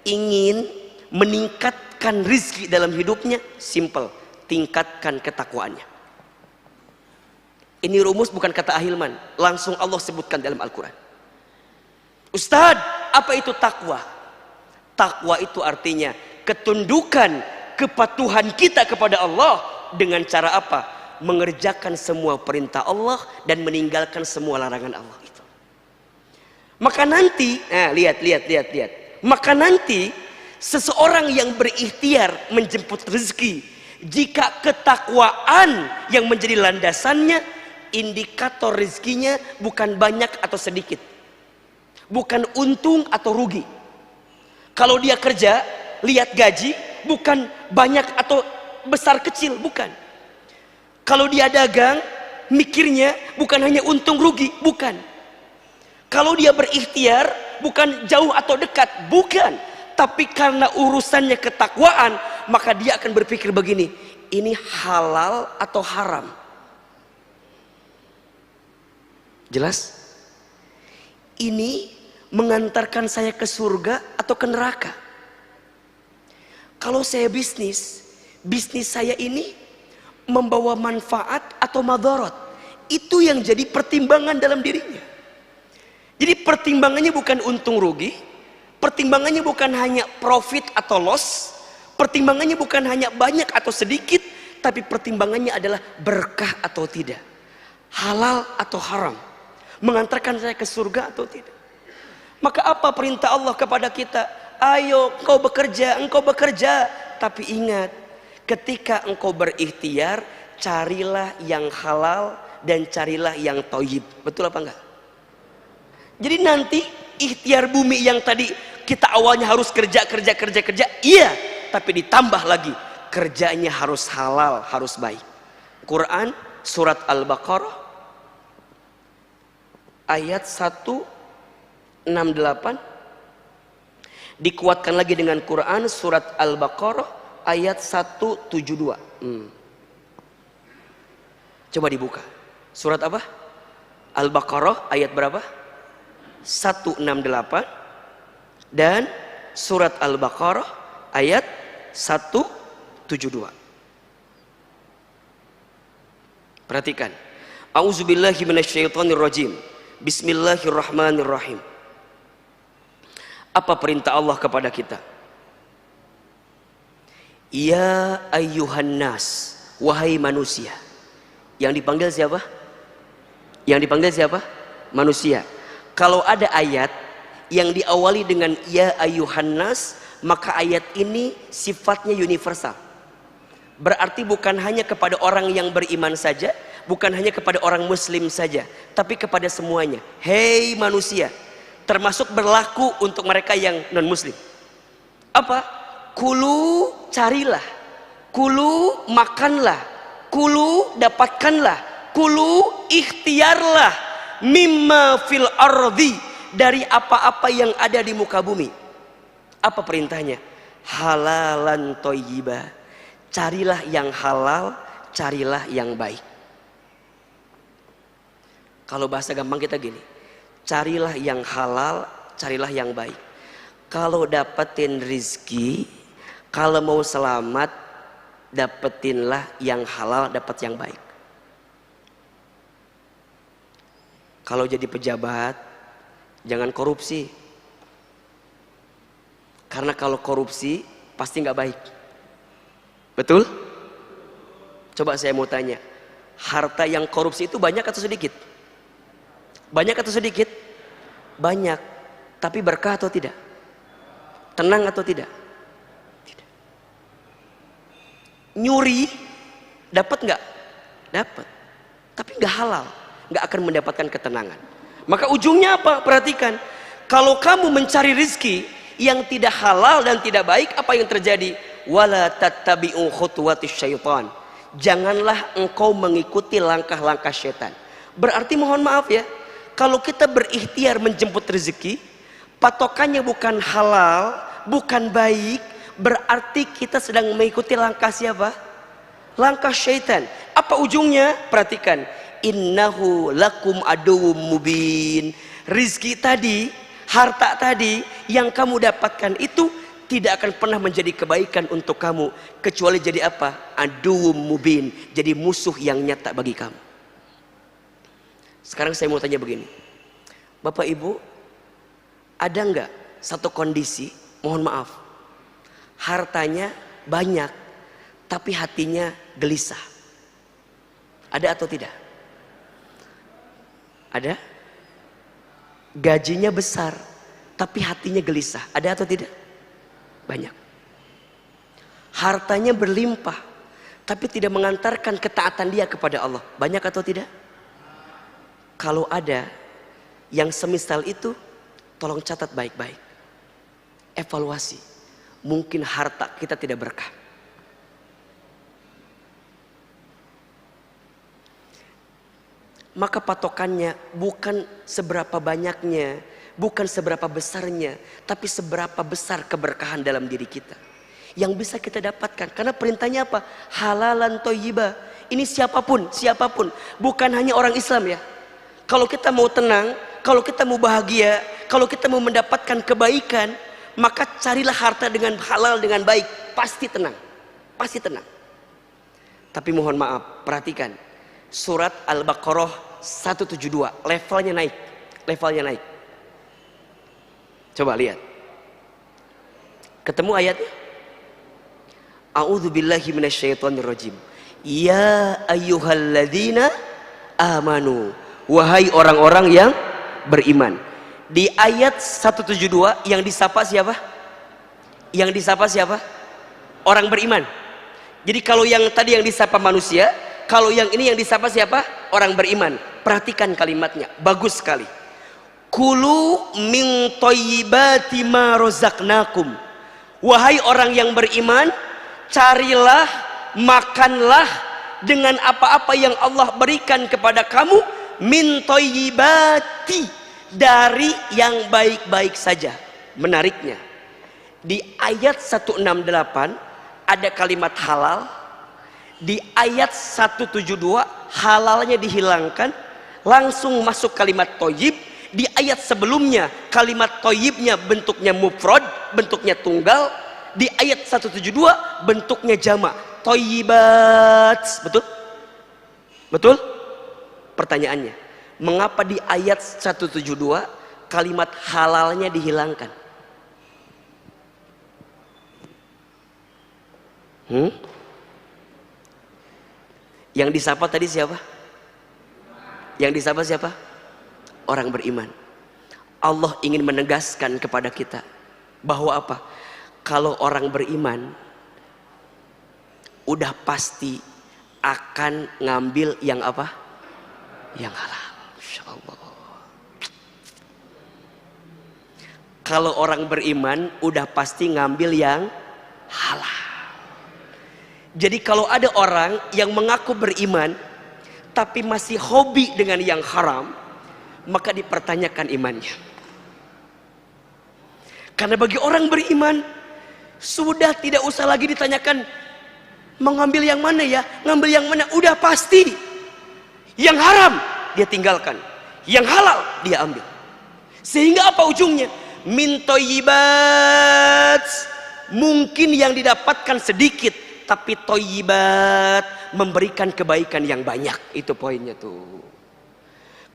ingin meningkatkan rizki dalam hidupnya, simple, tingkatkan ketakwaannya. Ini rumus bukan kata Ahilman, langsung Allah sebutkan dalam Al-Quran. Ustadz, apa itu takwa? Takwa itu artinya ketundukan, kepatuhan kita kepada Allah dengan cara apa? Mengerjakan semua perintah Allah dan meninggalkan semua larangan Allah itu. Maka nanti, lihat. Maka nanti seseorang yang berikhtiar menjemput rezeki, jika ketakwaan yang menjadi landasannya, indikator rezekinya bukan banyak atau sedikit, bukan untung atau rugi. Kalau dia kerja, lihat gaji, bukan banyak atau besar kecil, bukan. Kalau dia dagang, mikirnya bukan hanya untung rugi, bukan. Kalau dia berikhtiar, bukan jauh atau dekat, bukan. Tapi karena urusannya ketakwaan, maka dia akan berpikir begini, ini halal atau haram? Jelas? Ini mengantarkan saya ke surga atau ke neraka? Kalau saya bisnis saya ini membawa manfaat atau madarat, itu yang jadi pertimbangan dalam dirinya. Jadi pertimbangannya bukan untung rugi, pertimbangannya bukan hanya profit atau loss, pertimbangannya bukan hanya banyak atau sedikit, tapi pertimbangannya adalah berkah atau tidak, halal atau haram, mengantarkan saya ke surga atau tidak. Maka apa perintah Allah kepada kita? Ayo engkau bekerja. Tapi ingat, ketika engkau berikhtiar, carilah yang halal dan carilah yang thayyib. Betul apa enggak? Jadi nanti ikhtiar bumi yang tadi kita awalnya harus kerja, iya, tapi ditambah lagi kerjanya harus halal, harus baik. Quran surat Al-Baqarah ayat 168 dikuatkan lagi dengan Quran surat Al-Baqarah ayat 172. Coba dibuka. Surat apa? Al-Baqarah ayat berapa? 168 dan surat Al-Baqarah ayat 172. Perhatikan. A'udzubillahi minasyaitonirrajim. Bismillahirrahmanirrahim. Apa perintah Allah kepada kita? Ya ayyuhan nas, wahai manusia. Yang dipanggil siapa? Yang dipanggil siapa? Manusia. Kalau ada ayat yang diawali dengan ya ayyuhan nas, maka ayat ini sifatnya universal. Berarti bukan hanya kepada orang yang beriman saja, bukan hanya kepada orang muslim saja, tapi kepada semuanya. Hei manusia, termasuk berlaku untuk mereka yang non muslim. Apa? Kulu carilah, kulu makanlah, kulu dapatkanlah, kulu ikhtiarlah mimma fil ardi, dari apa-apa yang ada di muka bumi. Apa perintahnya? Halalan thayyiba, carilah yang halal, carilah yang baik. Kalau bahasa gampang kita gini, carilah yang halal, carilah yang baik. Kalau dapetin rizki, kalau mau selamat, dapetinlah yang halal, dapat yang baik. Kalau jadi pejabat, jangan korupsi. Karena kalau korupsi, pasti nggak baik. Betul? Coba saya mau tanya, harta yang korupsi itu banyak atau sedikit? Banyak atau sedikit? Banyak. Tapi berkah atau tidak? Tenang atau tidak? Tidak. Nyuri dapat nggak? Dapat. Tapi nggak halal, nggak akan mendapatkan ketenangan. Maka ujungnya apa? Perhatikan. Kalau kamu mencari rizki yang tidak halal dan tidak baik, apa yang terjadi? Wala tattabi'u khutuwatis syaitan. Janganlah engkau mengikuti langkah-langkah syaitan. Berarti mohon maaf ya, kalau kita berikhtiar menjemput rezeki, patokannya bukan halal, bukan baik, berarti kita sedang mengikuti langkah siapa? Langkah syaitan. Apa ujungnya? Perhatikan. Innahu lakum aduwwum mubin. Rizki tadi, harta tadi yang kamu dapatkan itu tidak akan pernah menjadi kebaikan untuk kamu, kecuali jadi apa? Aduwwum mubin, jadi musuh yang nyata bagi kamu. Sekarang saya mau tanya begini, Bapak Ibu, ada nggak satu kondisi, mohon maaf, hartanya banyak tapi hatinya gelisah? Ada atau tidak? Ada? Gajinya besar tapi hatinya gelisah, ada atau tidak? Banyak. Hartanya berlimpah tapi tidak mengantarkan ketaatan dia kepada Allah, banyak atau tidak? Kalau ada yang semisal itu, tolong catat baik-baik, evaluasi. Mungkin harta kita tidak berkah. Maka patokannya bukan seberapa banyaknya, bukan seberapa besarnya, tapi seberapa besar keberkahan dalam diri kita yang bisa kita dapatkan. Karena perintahnya apa? Halalan thayyiba. Ini siapapun, siapapun, bukan hanya orang Islam ya. Kalau kita mau tenang, kalau kita mau bahagia, kalau kita mau mendapatkan kebaikan, maka carilah harta dengan halal, dengan baik. Pasti tenang, pasti tenang. Tapi mohon maaf, perhatikan. Surat Al-Baqarah 172, levelnya naik. Levelnya naik. Coba lihat. Ketemu ayatnya? A'udzubillahi minasyaitonirrajim. Ya ayyuhalladzina amanu. Wahai orang-orang yang beriman. Di ayat 172 yang disapa siapa? Yang disapa siapa? Orang beriman. Jadi kalau yang tadi yang disapa manusia, kalau yang ini yang disapa siapa? Orang beriman. Perhatikan kalimatnya, bagus sekali. Kulu min thayyibati ma razaqnakum. Wahai orang yang beriman, carilah, makanlah dengan apa-apa yang Allah berikan kepada kamu, min thayyibati, dari yang baik-baik saja. Menariknya, di ayat 168 ada kalimat halal, di ayat 172 halalnya dihilangkan, langsung masuk kalimat toyib. Di ayat sebelumnya kalimat toyibnya bentuknya mufrad, bentuknya tunggal. Di ayat 172 bentuknya jamak, toyibat. Betul? Betul? Pertanyaannya, mengapa di ayat 172 kalimat halalnya dihilangkan? Yang disapa tadi siapa? Yang disapa siapa? Orang beriman. Allah ingin menegaskan kepada kita bahwa apa? Kalau orang beriman udah pasti akan ngambil yang apa? Yang halal. Insyaallah. Kalau orang beriman udah pasti ngambil yang halal. Jadi kalau ada orang yang mengaku beriman tapi masih hobi dengan yang haram, maka dipertanyakan imannya. Karena bagi orang beriman sudah tidak usah lagi ditanyakan mengambil yang mana ya, ngambil yang mana, udah pasti yang haram dia tinggalkan, yang halal dia ambil. Sehingga apa ujungnya? Min thayyibat, mungkin yang didapatkan sedikit, tapi thayyibat memberikan kebaikan yang banyak. Itu poinnya tuh.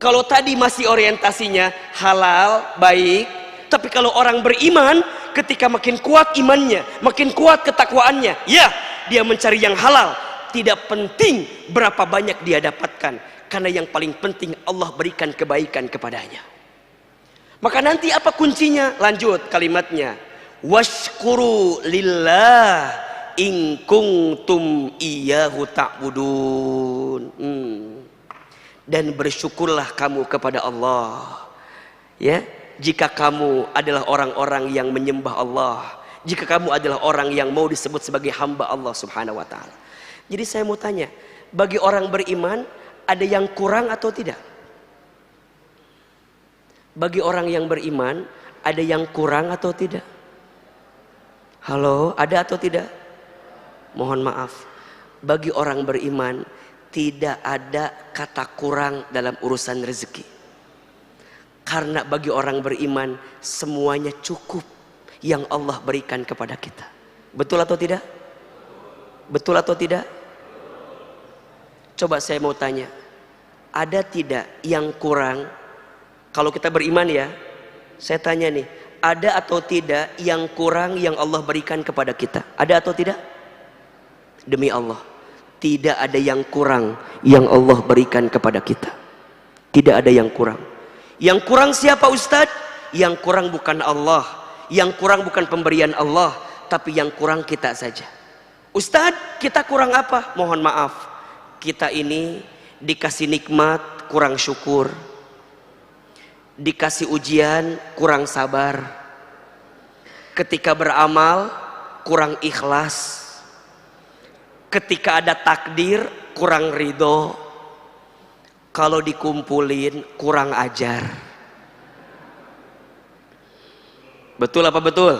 Kalau tadi masih orientasinya halal, baik, tapi kalau orang beriman ketika makin kuat imannya, makin kuat ketakwaannya, ya dia mencari yang halal. Tidak penting berapa banyak dia dapatkan, karena yang paling penting Allah berikan kebaikan kepadanya. Maka nanti apa kuncinya? Lanjut kalimatnya, washkuru lillah in kuntum iyyahu ta'budun. Dan bersyukurlah kamu kepada Allah, ya, jika kamu adalah orang-orang yang menyembah Allah, jika kamu adalah orang yang mau disebut sebagai hamba Allah subhanahu wa ta'ala. Jadi saya mau tanya, bagi orang beriman ada yang kurang atau tidak? Bagi orang yang beriman ada yang kurang atau tidak? Halo, ada atau tidak? Mohon maaf, bagi orang beriman tidak ada kata kurang dalam urusan rezeki. Karena bagi orang beriman semuanya cukup yang Allah berikan kepada kita. Betul atau tidak? Betul atau tidak? Coba saya mau tanya, ada tidak yang kurang? Kalau kita beriman ya, saya tanya nih, ada atau tidak yang kurang yang Allah berikan kepada kita? Ada atau tidak? Demi Allah, tidak ada yang kurang yang Allah berikan kepada kita. Tidak ada yang kurang. Yang kurang siapa Ustadz? Yang kurang bukan Allah, yang kurang bukan pemberian Allah, tapi yang kurang kita saja. Ustadz, kita kurang apa? Mohon maaf, kita ini dikasih nikmat kurang syukur, dikasih ujian kurang sabar, ketika beramal kurang ikhlas, ketika ada takdir kurang ridho, kalau dikumpulin kurang ajar. Betul apa betul?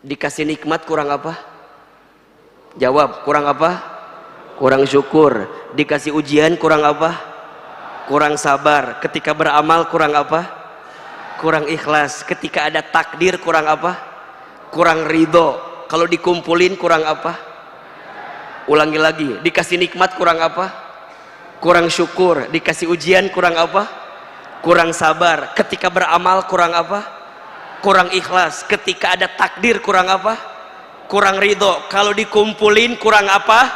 Dikasih nikmat kurang apa? Jawab, kurang apa? Kurang syukur. Dikasih ujian kurang apa? Kurang sabar. Ketika beramal kurang apa? Kurang ikhlas. Ketika ada takdir kurang apa? Kurang ridho. Kalau dikumpulin kurang apa? Ulangi lagi, dikasih nikmat kurang apa? Kurang syukur. Dikasih ujian kurang apa? Kurang sabar. Ketika beramal kurang apa? Kurang ikhlas. Ketika ada takdir kurang apa? Kurang ridho. Kalau dikumpulin kurang apa?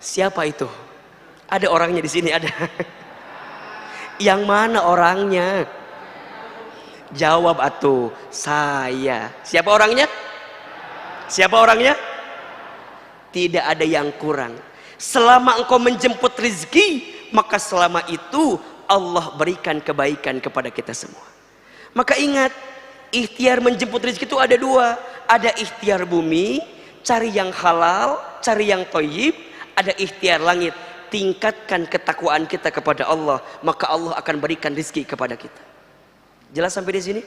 Siapa itu? Ada orangnya di sini, ada. Yang mana orangnya? Jawab atuh, saya. Siapa orangnya? Siapa orangnya? Tidak ada yang kurang. Selama engkau menjemput rezeki, maka selama itu Allah berikan kebaikan kepada kita semua. Maka ingat, ikhtiar menjemput rezeki itu ada dua. Ada ikhtiar bumi, cari yang halal, cari yang thayyib. Ada ikhtiar langit, tingkatkan ketakwaan kita kepada Allah, maka Allah akan berikan rezeki kepada kita. Jelas sampai di sini?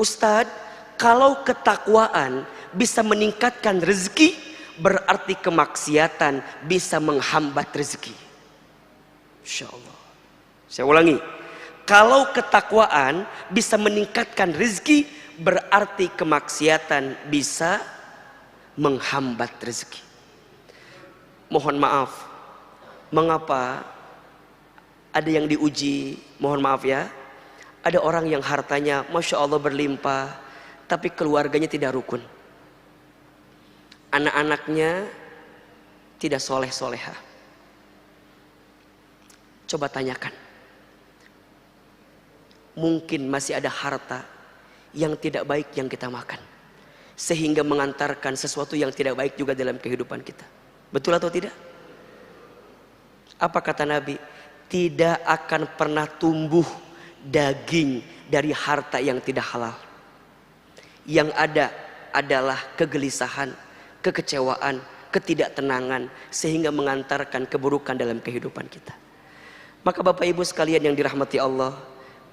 Ustadz, kalau ketakwaan bisa meningkatkan rezeki, berarti kemaksiatan bisa menghambat rezeki. Insya Allah. Saya ulangi, kalau ketakwaan bisa meningkatkan rezeki, berarti kemaksiatan bisa menghambat rezeki. Mohon maaf, mengapa ada yang diuji? Mohon maaf ya, ada orang yang hartanya Masya Allah berlimpah, tapi keluarganya tidak rukun, anak-anaknya tidak soleh-soleha. Coba tanyakan, mungkin masih ada harta yang tidak baik yang kita makan, sehingga mengantarkan sesuatu yang tidak baik juga dalam kehidupan kita. Betul atau tidak? Apa kata Nabi? Tidak akan pernah tumbuh daging dari harta yang tidak halal. Yang ada adalah kegelisahan, kekecewaan, ketidaktenangan, sehingga mengantarkan keburukan dalam kehidupan kita. Maka Bapak Ibu sekalian yang dirahmati Allah,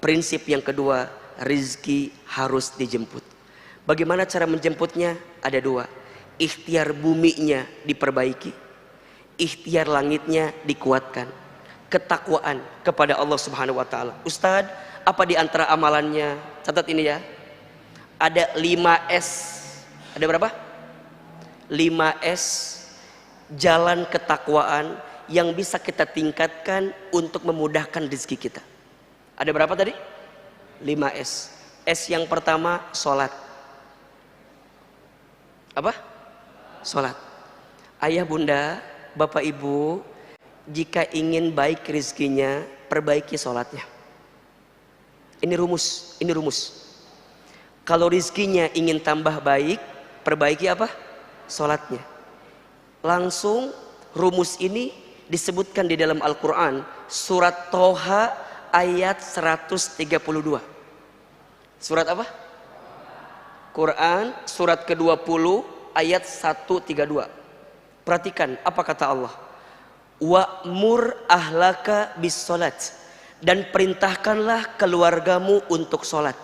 prinsip yang kedua, rizki harus dijemput. Bagaimana cara menjemputnya? Ada dua. Ikhtiar buminya diperbaiki, ikhtiar langitnya dikuatkan. Ketakwaan kepada Allah Subhanahu wa taala. Ustadz, apa di antara amalannya? Catat ini ya. Ada 5S. Ada berapa? 5S jalan ketakwaan yang bisa kita tingkatkan untuk memudahkan rezeki kita. Ada berapa tadi? 5S. S yang pertama, sholat. Apa? Sholat. Ayah bunda, bapak ibu, jika ingin baik rezekinya, perbaiki sholatnya. Ini rumus, ini rumus. Kalau rezekinya ingin tambah baik, perbaiki apa? Sholatnya. Langsung rumus ini disebutkan di dalam Al-Quran, surat Toha ayat 132. Surat apa? Quran surat ke-20 ayat 132. Perhatikan apa kata Allah. Wa'mur ahlaka bis sholat, dan perintahkanlah keluargamu untuk sholat.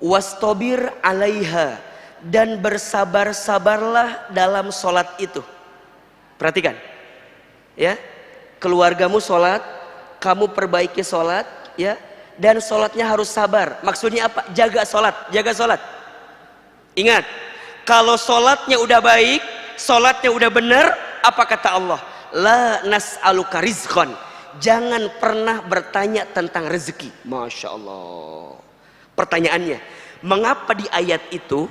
Wastobir alaiha, dan bersabar-sabarlah dalam sholat itu. Perhatikan ya, keluargamu sholat, kamu perbaiki sholat ya, dan sholatnya harus sabar. Maksudnya apa? Jaga sholat, jaga sholat. Ingat, kalau sholatnya udah baik, sholatnya udah benar, apa kata Allah? La nas'aluka rizqan, jangan pernah bertanya tentang rezeki. Masya Allah. Pertanyaannya, mengapa di ayat itu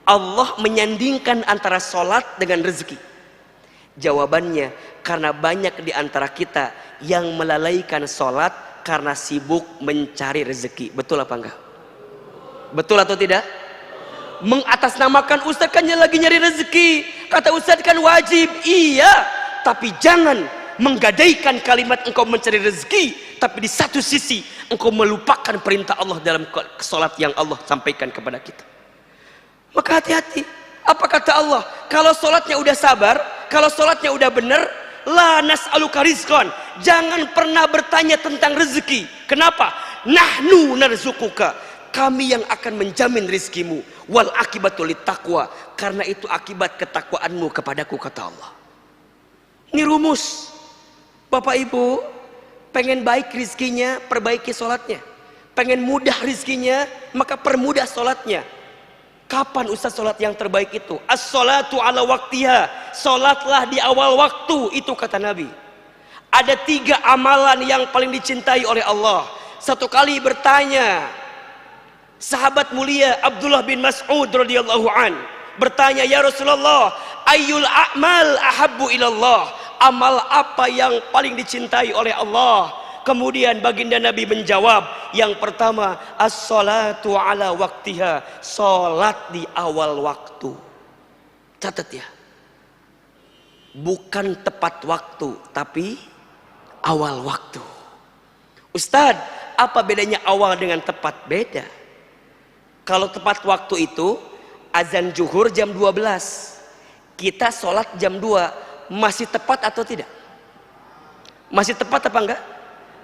Allah menyandingkan antara sholat dengan rezeki? Jawabannya, karena banyak di antara kita yang melalaikan sholat karena sibuk mencari rezeki. Betul apa enggak? Betul atau tidak? Mengatasnamakan Ustaz kan lagi nyari rezeki, kata Ustaz kan wajib. Iya, tapi jangan menggadaikan kalimat engkau mencari rezeki, tapi di satu sisi engkau melupakan perintah Allah dalam sholat yang Allah sampaikan kepada kita. Maka hati-hati. Apa kata Allah? Kalau sholatnya udah sabar, kalau sholatnya udah benar, la nas'aluka rizqan, jangan pernah bertanya tentang rezeki. Kenapa? Nahnu narzuquka, kami yang akan menjamin rizkimu. Wal akibatul taqwa, karena itu akibat ketakwaanmu kepadaku, kata Allah. Ini rumus. Bapak ibu, pengen baik rizkinya, perbaiki sholatnya. Pengen mudah rizkinya, maka permudah sholatnya. Kapan Ustaz sholat yang terbaik itu? As-sholatu ala waktiha, sholatlah di awal waktu, itu kata Nabi. Ada 3 amalan yang paling dicintai oleh Allah. Satu kali bertanya sahabat mulia Abdullah bin Mas'ud radhiyallahu an, bertanya, ya Rasulullah, ayyul a'mal ahabbu ilallah, amal apa yang paling dicintai oleh Allah? Kemudian baginda Nabi menjawab, yang pertama, as-sholatu ala waktiha, sholat di awal waktu. Catat ya, bukan tepat waktu, tapi awal waktu. Ustadz, apa bedanya awal dengan tepat? Beda. Kalau tepat waktu itu azan zuhur jam 12, kita sholat jam 2, masih tepat atau tidak? Masih tepat apa enggak?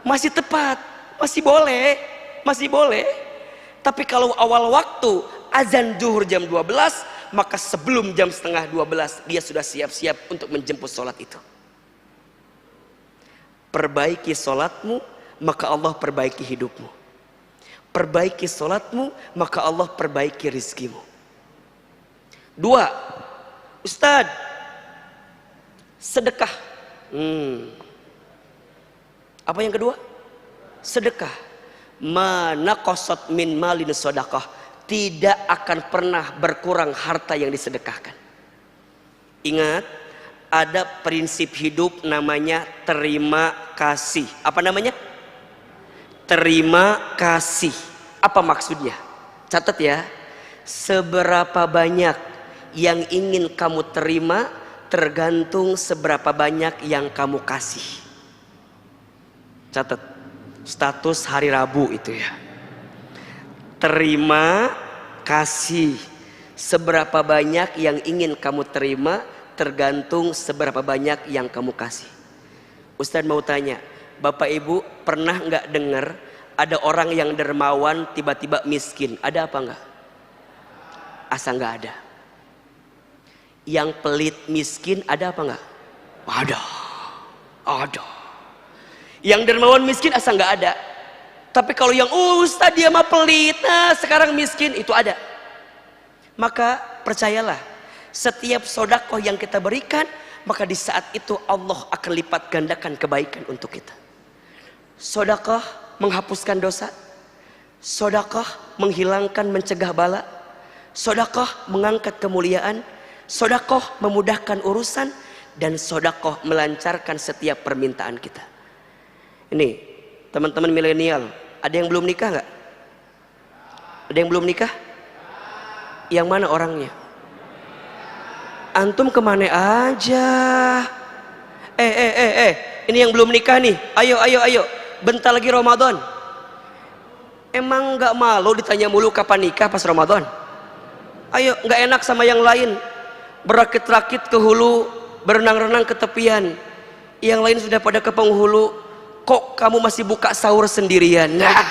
Masih tepat, masih boleh, masih boleh. Tapi kalau awal waktu azan zuhur jam 12, maka sebelum jam 11:30 dia sudah siap-siap untuk menjemput sholat itu. Perbaiki sholatmu, maka Allah perbaiki hidupmu. Perbaiki sholatmu, maka Allah perbaiki rizkimu. 2, Ustadz, sedekah. Apa yang kedua? Sedekah. Mana qasat min malin sedekah, tidak akan pernah berkurang harta yang disedekahkan. Ingat, ada prinsip hidup namanya terima kasih. Apa namanya? Terima kasih. Apa maksudnya? Catat ya. Seberapa banyak yang ingin kamu terima tergantung seberapa banyak yang kamu kasih. Catat. Status hari Rabu itu ya. Terima kasih. Seberapa banyak yang ingin kamu terima tergantung seberapa banyak yang kamu kasih. Ustadz mau tanya, Bapak Ibu pernah nggak dengar ada orang yang dermawan tiba-tiba miskin? Ada apa nggak? Asa nggak ada. Yang pelit miskin ada apa nggak? Ada. Ada. Yang dermawan miskin asa nggak ada. Tapi kalau yang Ustadz dia mah pelit, nah sekarang miskin, itu ada. Maka percayalah, setiap sodakoh yang kita berikan, maka di saat itu Allah akan lipat gandakan kebaikan untuk kita. Sodakoh menghapuskan dosa, sodakoh menghilangkan mencegah bala, sodakoh mengangkat kemuliaan, sodakoh memudahkan urusan, dan sodakoh melancarkan setiap permintaan kita. Ini teman-teman milenial, ada yang belum nikah nggak? Ada yang belum nikah? Yang mana orangnya? Antum kemana aja? Ini yang belum nikah nih. Ayo. Bentar lagi Ramadan. Emang nggak malu ditanya mulu kapan nikah pas Ramadan? Ayo, nggak enak sama yang lain. Berakit-rakit ke hulu, berenang-renang ke tepian. Yang lain sudah pada ke penghulu. Kok kamu masih buka sahur sendirian? Nah.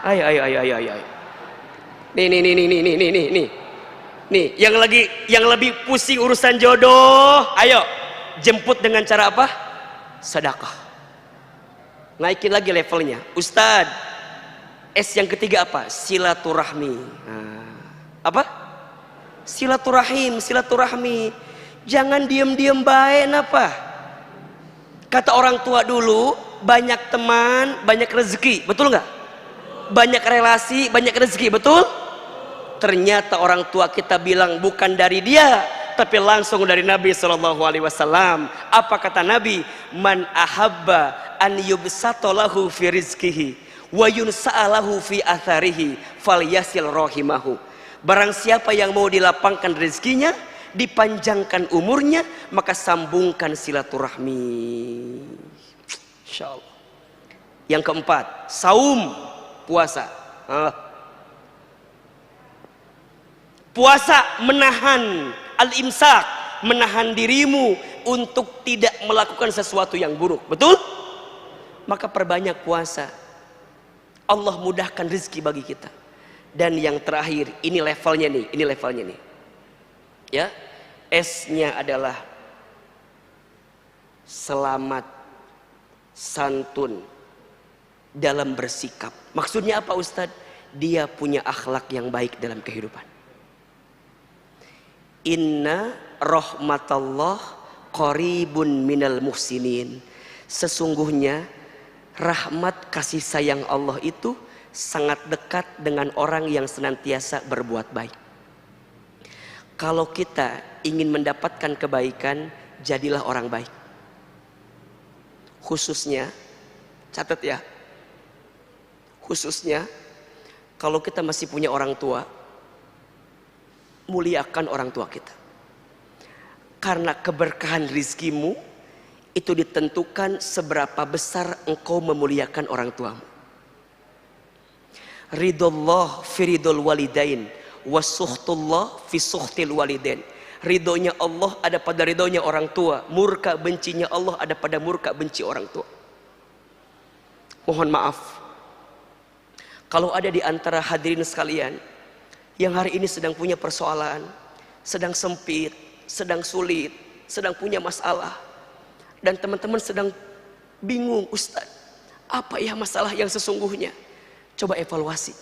Ayo. Nih. Nih, yang lebih pusing urusan jodoh, ayo jemput dengan cara apa? Sedekah. Naikin lagi levelnya. Ustadz, S yang ketiga apa? Silaturahmi. Apa? Silaturahmi. Jangan diem-diem baik apa? Kata orang tua dulu, banyak teman, banyak rezeki, betul nggak? Banyak relasi, banyak rezeki, betul? Ternyata orang tua kita bilang bukan dari dia, tapi langsung dari Nabi SAW. Apa kata Nabi? Man ahabba an yubsatolahu fi rizkihi wa yunsa'alahu fi atharihi falyasil rohimahu. Barang siapa yang mau dilapangkan rezekinya, dipanjangkan umurnya, maka sambungkan silaturahmi. Insyaallah. Yang keempat, saum, puasa. Puasa menahan al-imsak, menahan dirimu untuk tidak melakukan sesuatu yang buruk, betul? Maka perbanyak puasa. Allah mudahkan rezeki bagi kita. Dan yang terakhir, ini levelnya nih. Ya, S-nya adalah selamat santun dalam bersikap. Maksudnya apa Ustadz? Dia punya akhlak yang baik dalam kehidupan. Inna rahmatallah qaribun minal muhsinin. Sesungguhnya rahmat kasih sayang Allah itu sangat dekat dengan orang yang senantiasa berbuat baik. Kalau kita ingin mendapatkan kebaikan, jadilah orang baik. Khususnya, catat ya, khususnya kalau kita masih punya orang tua, muliakan orang tua kita. Karena keberkahan rizkimu itu ditentukan seberapa besar engkau memuliakan orang tuamu. Ridullah fi ridul walidain wasuhtullah fi suhtil walidain. Ridhonya Allah ada pada ridhonya orang tua, murka bencinya Allah ada pada murka benci orang tua. Mohon maaf kalau ada di antara hadirin sekalian yang hari ini sedang punya persoalan, sedang sempit, sedang sulit, sedang punya masalah, dan teman-teman sedang bingung, Ustaz, apa ya masalah yang sesungguhnya? Coba evaluasi.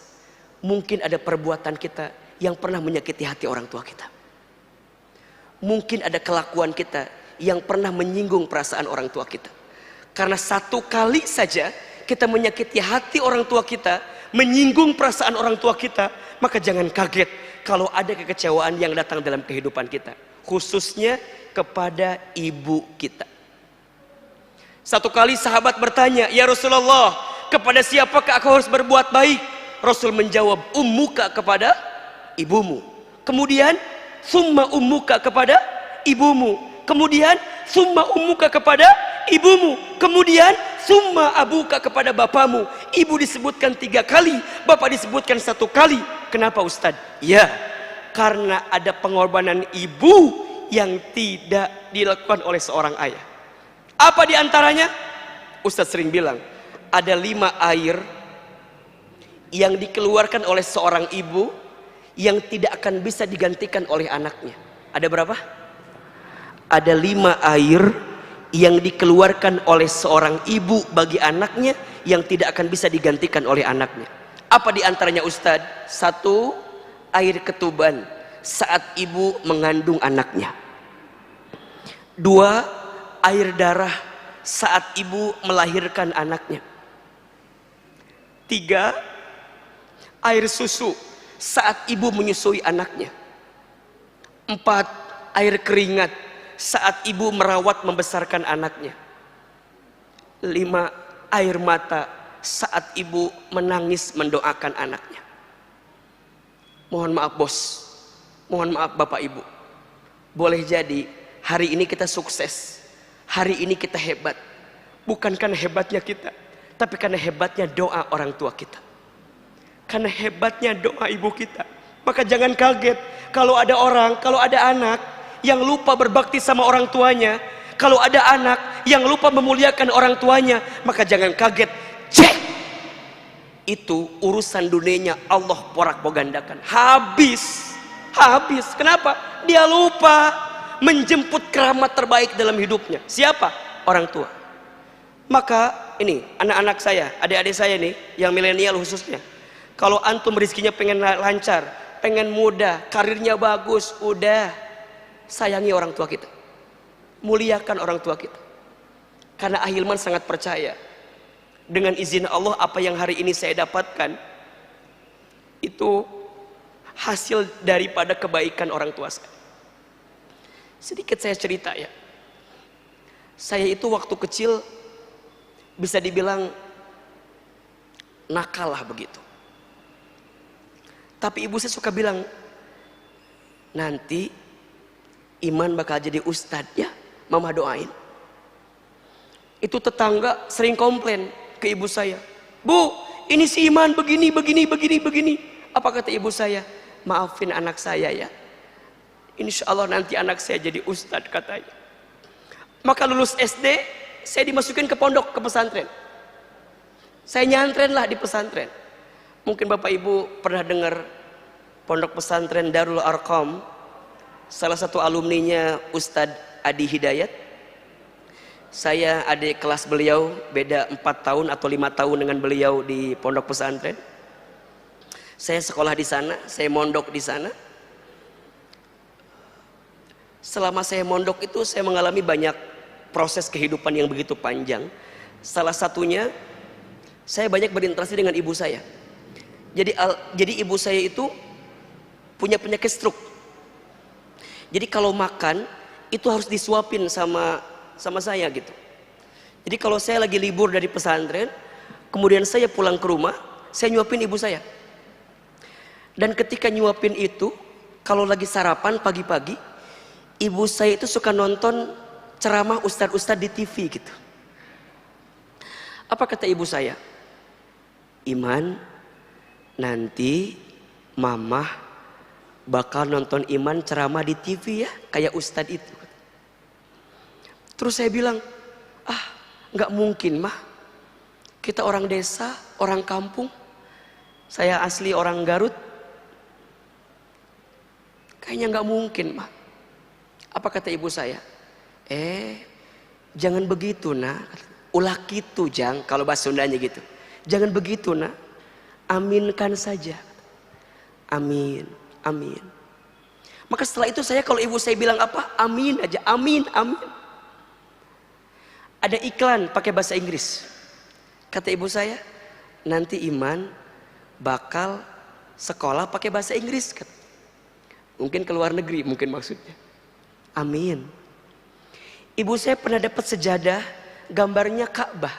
Mungkin ada perbuatan kita yang pernah menyakiti hati orang tua kita. Mungkin ada kelakuan kita yang pernah menyinggung perasaan orang tua kita. Karena satu kali saja kita menyakiti hati orang tua kita, menyinggung perasaan orang tua kita, maka jangan kaget kalau ada kekecewaan yang datang dalam kehidupan kita, khususnya kepada ibu kita. Satu kali sahabat bertanya, "Ya Rasulullah, kepada siapakah aku harus berbuat baik?" Rasul menjawab, "Ummuka, kepada ibumu." Kemudian, "Summa ummuka," kepada ibumu. Kemudian, "Summa ummuka," kepada ibumu. Kemudian, "Summa abuka," kepada bapamu. Ibu disebutkan 3 kali, bapak disebutkan 1 kali. Kenapa Ustaz? Ya, karena ada pengorbanan ibu yang tidak dilakukan oleh seorang ayah. Apa diantaranya? Ustaz sering bilang, ada 5 air yang dikeluarkan oleh seorang ibu yang tidak akan bisa digantikan oleh anaknya. Ada berapa? Ada 5 air yang dikeluarkan oleh seorang ibu bagi anaknya yang tidak akan bisa digantikan oleh anaknya. Apa diantaranya Ustadz? 1, air ketuban saat ibu mengandung anaknya. 2, air darah saat ibu melahirkan anaknya. 3, air susu saat ibu menyusui anaknya. 4, air keringat saat ibu merawat membesarkan anaknya. 5, air mata saat ibu menangis mendoakan anaknya. Mohon maaf bos, mohon maaf bapak ibu. Boleh jadi hari ini kita sukses, hari ini kita hebat, bukan karena hebatnya kita, tapi karena hebatnya doa orang tua kita, karena hebatnya doa ibu kita. Maka jangan kaget kalau ada orang, kalau ada anak yang lupa berbakti sama orang tuanya, kalau ada anak yang lupa memuliakan orang tuanya, maka jangan kaget. Cek, itu urusan dunianya Allah porak-pogandakan. Habis. Kenapa? Dia lupa menjemput keramat terbaik dalam hidupnya. Siapa? Orang tua. Maka ini anak-anak saya, adik-adik saya nih, yang milenial khususnya, kalau antum rezekinya pengen lancar, pengen mudah, karirnya bagus, udah, sayangi orang tua kita, muliakan orang tua kita. Karena Ahilman sangat percaya, dengan izin Allah apa yang hari ini saya dapatkan itu hasil daripada kebaikan orang tua saya. Sedikit saya cerita ya, saya itu waktu kecil bisa dibilang nakal lah begitu. Tapi ibu saya suka bilang, nanti Iman bakal jadi ustadz ya, mama doain. Itu tetangga sering komplain ke ibu saya, "Bu, ini si Iman begini. Apa kata ibu saya? "Maafin anak saya ya, insya Allah nanti anak saya jadi ustadz," katanya. Maka lulus SD, saya dimasukin ke pondok, ke pesantren. Saya nyantren lah di pesantren. Mungkin bapak ibu pernah dengar pondok pesantren Darul Arqam. Salah satu alumninya Ustadz Adi Hidayat. Saya adik kelas beliau, beda 4 tahun atau 5 tahun dengan beliau di pondok pesantren. Saya sekolah di sana, saya mondok di sana. Selama saya mondok itu saya mengalami banyak proses kehidupan yang begitu panjang. Salah satunya saya banyak berinteraksi dengan ibu saya. Jadi ibu saya itu punya penyakit stroke. Jadi kalau makan itu harus disuapin sama saya gitu. Jadi kalau saya lagi libur dari pesantren, kemudian saya pulang ke rumah, saya nyuapin ibu saya. Dan ketika nyuapin itu, kalau lagi sarapan pagi-pagi, ibu saya itu suka nonton ceramah ustadz-ustadz di TV gitu. Apa kata ibu saya? "Iman, nanti mama bakal nonton Iman ceramah di TV ya, kayak ustadz itu." Terus saya bilang, nggak mungkin mah, kita orang desa, orang kampung, saya asli orang Garut. Kayaknya nggak mungkin, mah. Apa kata ibu saya? Jangan begitu, nak. Ulah gitu, Jang. Kalau bahasa Sundanya gitu. Jangan begitu, nak. Aminkan saja. Amin, amin. Maka setelah itu saya kalau ibu saya bilang apa? Amin aja, amin, amin. Ada iklan pakai bahasa Inggris. Kata ibu saya, nanti Iman bakal sekolah pakai bahasa Inggris. Mungkin ke luar negeri, mungkin maksudnya. Amin. Ibu saya pernah dapat sejadah, gambarnya Ka'bah.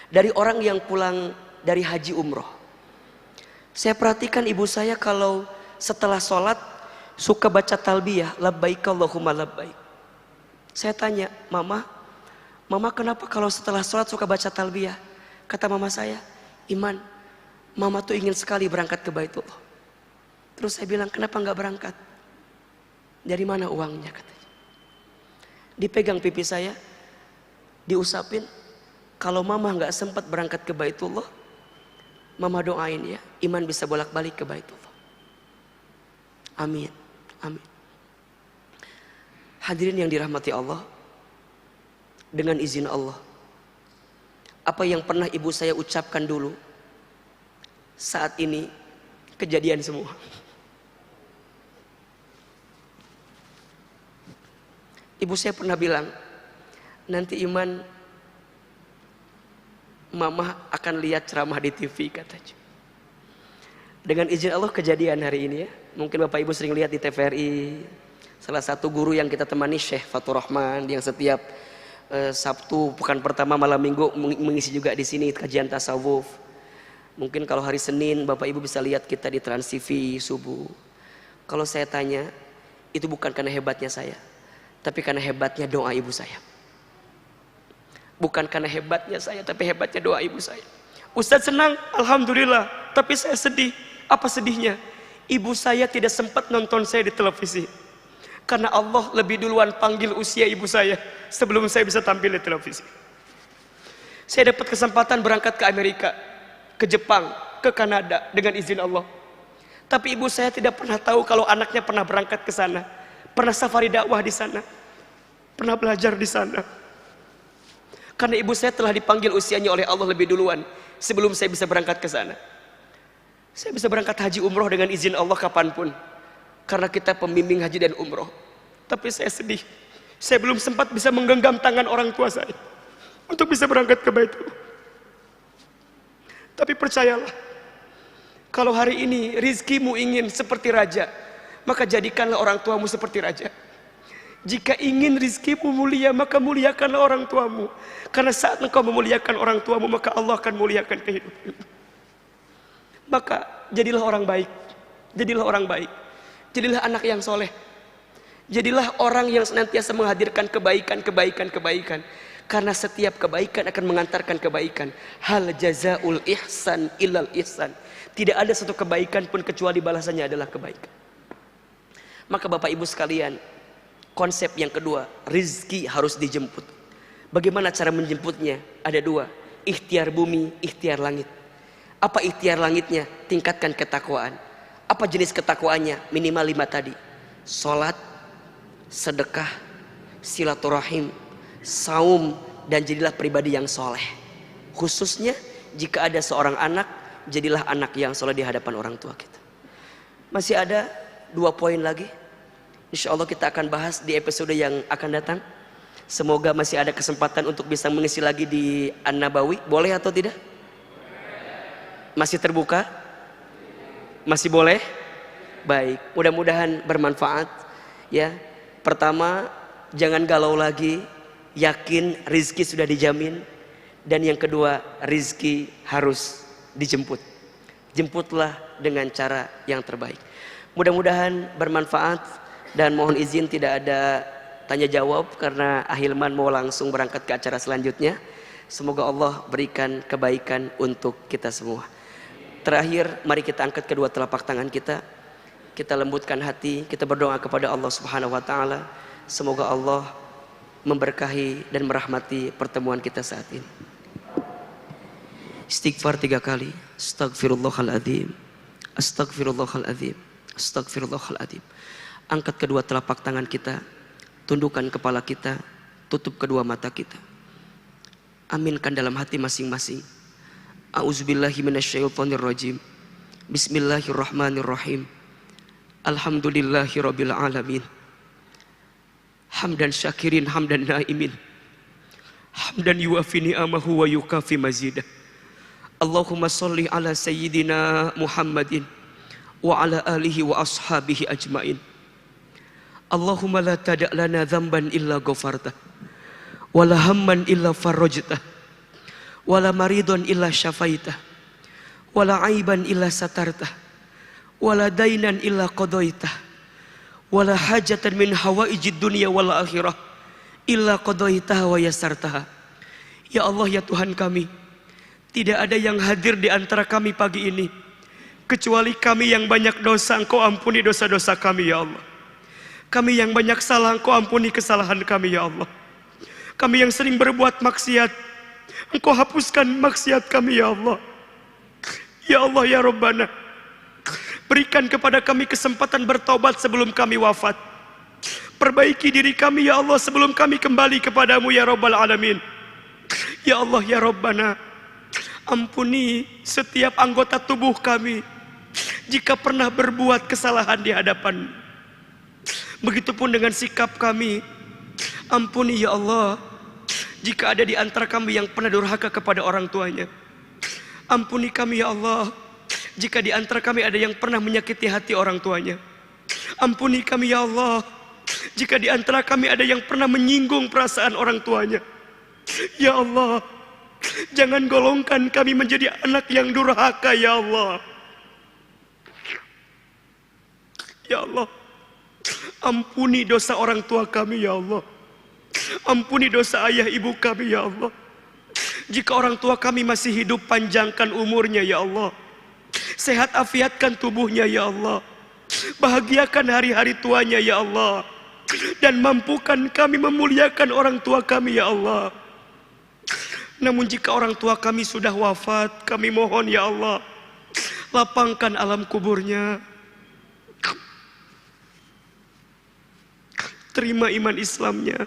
Dari orang yang pulang dari haji umroh. Saya perhatikan ibu saya kalau setelah sholat, suka baca talbiyah, labbaik Allahumma labbaik. Saya tanya, Mama kenapa kalau setelah sholat suka baca talbiyah? Kata mama saya, Iman, Mama tuh ingin sekali berangkat ke Baitullah. Terus saya bilang, kenapa nggak berangkat? Dari mana uangnya? Katanya. Dipegang pipi saya, diusapin. Kalau Mama nggak sempat berangkat ke Baitullah, Mama doain ya, Iman bisa bolak-balik ke Baitullah. Amin, amin. Hadirin yang dirahmati Allah, dengan izin Allah, apa yang pernah ibu saya ucapkan dulu, saat ini kejadian semua. Ibu saya pernah bilang, nanti Iman, Mama akan lihat ceramah di TV katanya. Dengan izin Allah kejadian hari ini ya. Mungkin Bapak Ibu sering lihat di TVRI. Salah satu guru yang kita temani, Syekh Fatur Rahman, yang setiap Sabtu pekan pertama malam minggu mengisi juga di sini kajian tasawuf. Mungkin kalau hari Senin Bapak Ibu bisa lihat kita di Trans TV subuh. Kalau saya tanya, itu bukan karena hebatnya saya, tapi karena hebatnya doa ibu saya. Bukan karena hebatnya saya, tapi hebatnya doa ibu saya. Ustadz senang, alhamdulillah. Tapi saya sedih. Apa sedihnya? Ibu saya tidak sempat nonton saya di televisi. Karena Allah lebih duluan panggil usia ibu saya sebelum saya bisa tampil di televisi. Saya dapat kesempatan berangkat ke Amerika, ke Jepang, ke Kanada dengan izin Allah. Tapi ibu saya tidak pernah tahu kalau anaknya pernah berangkat ke sana, pernah safari dakwah di sana, pernah belajar di sana. Karena ibu saya telah dipanggil usianya oleh Allah lebih duluan sebelum saya bisa berangkat ke sana. Saya bisa berangkat haji umroh dengan izin Allah kapanpun. Karena kita pembimbing haji dan umroh. Tapi saya sedih. Saya belum sempat bisa menggenggam tangan orang tua saya untuk bisa berangkat ke Baitullah. Tapi percayalah, kalau hari ini rizkimu ingin seperti raja, maka jadikanlah orang tuamu seperti raja. Jika ingin rizkimu mulia, maka muliakanlah orang tuamu. Karena saat engkau memuliakan orang tuamu, maka Allah akan muliakan kehidupanmu. Maka jadilah orang baik. Jadilah orang baik. Jadilah anak yang soleh. Jadilah orang yang senantiasa menghadirkan kebaikan, kebaikan, kebaikan. Karena setiap kebaikan akan mengantarkan kebaikan. Hal jazaul ihsan illal ihsan. Tidak ada satu kebaikan pun kecuali balasannya adalah kebaikan. Maka Bapak Ibu sekalian, konsep yang kedua, rizki harus dijemput. Bagaimana cara menjemputnya? Ada dua, ikhtiar bumi, ikhtiar langit. Apa ikhtiar langitnya? Tingkatkan ketakwaan. Apa jenis ketakwaannya? Minimal 5 tadi. Salat, sedekah, silaturahim, saum, dan jadilah pribadi yang soleh. Khususnya jika ada seorang anak, jadilah anak yang soleh di hadapan orang tua kita. Masih ada 2 poin lagi. Insya Allah kita akan bahas di episode yang akan datang. Semoga masih ada kesempatan untuk bisa mengisi lagi di An-Nabawi. Boleh atau tidak? Masih terbuka? Masih boleh? Baik, mudah-mudahan bermanfaat ya. Pertama, jangan galau lagi, yakin rizki sudah dijamin. Dan yang kedua, rizki harus dijemput. Jemputlah dengan cara yang terbaik. Mudah-mudahan bermanfaat dan mohon izin tidak ada tanya jawab karena Ahilman mau langsung berangkat ke acara selanjutnya. Semoga Allah berikan kebaikan untuk kita semua. Terakhir, mari kita angkat kedua telapak tangan kita. Kita lembutkan hati, kita berdoa kepada Allah Subhanahu wa taala. Semoga Allah memberkahi dan merahmati pertemuan kita saat ini. Istighfar 3 kali. Astaghfirullahaladzim. Astaghfirullahaladzim. Astaghfirullahaladzim. Angkat kedua telapak tangan kita, tundukkan kepala kita, tutup kedua mata kita. Aminkan dalam hati masing-masing. A'udzubillahi minasyaitonirrajim. Bismillahirrahmanirrahim. Alhamdulillahirabbil alamin. Hamdan syakirin hamdan naimin. Hamdan yuwafi ni'amahu wa yukafi mazidah. Allahumma sholli ala sayyidina Muhammadin wa ala alihi wa ashabihi ajmain. Allahumma la tada' lana dhanban illa ghafartah, wa la hamman illa farajtah, wa la maridun illa syafaitah, wa la aiban illa satartah, wa la dainan illa qadaitah, wa la hajatan min hawaijid dunya wal akhirah illa qadaitah wa yassartah. Ya Allah, ya Tuhan kami, tidak ada yang hadir di antara kami pagi ini kecuali kami yang banyak dosa. Engkau ampuni dosa-dosa kami ya Allah. Kami yang banyak salah, Engkau ampuni kesalahan kami ya Allah. Kami yang sering berbuat maksiat, Engkau hapuskan maksiat kami ya Allah. Ya Allah ya Rabbana, berikan kepada kami kesempatan bertaubat sebelum kami wafat. Perbaiki diri kami ya Allah sebelum kami kembali kepadamu ya Rabbal Alamin. Ya Allah ya Rabbana, ampuni setiap anggota tubuh kami jika pernah berbuat kesalahan di hadapan. Begitupun dengan sikap kami. Ampuni ya Allah jika ada di antara kami yang pernah durhaka kepada orang tuanya. Ampuni kami ya Allah jika di antara kami ada yang pernah menyakiti hati orang tuanya. Ampuni kami ya Allah jika di antara kami ada yang pernah menyinggung perasaan orang tuanya. Ya Allah, jangan golongkan kami menjadi anak yang durhaka ya Allah. Ya Allah, ampuni dosa orang tua kami ya Allah. Ampuni dosa ayah ibu kami ya Allah. Jika orang tua kami masih hidup, panjangkan umurnya ya Allah. Sehat afiatkan tubuhnya ya Allah. Bahagiakan hari-hari tuanya ya Allah. Dan mampukan kami memuliakan orang tua kami ya Allah. Namun jika orang tua kami sudah wafat, kami mohon ya Allah, lapangkan alam kuburnya. Terima iman Islamnya,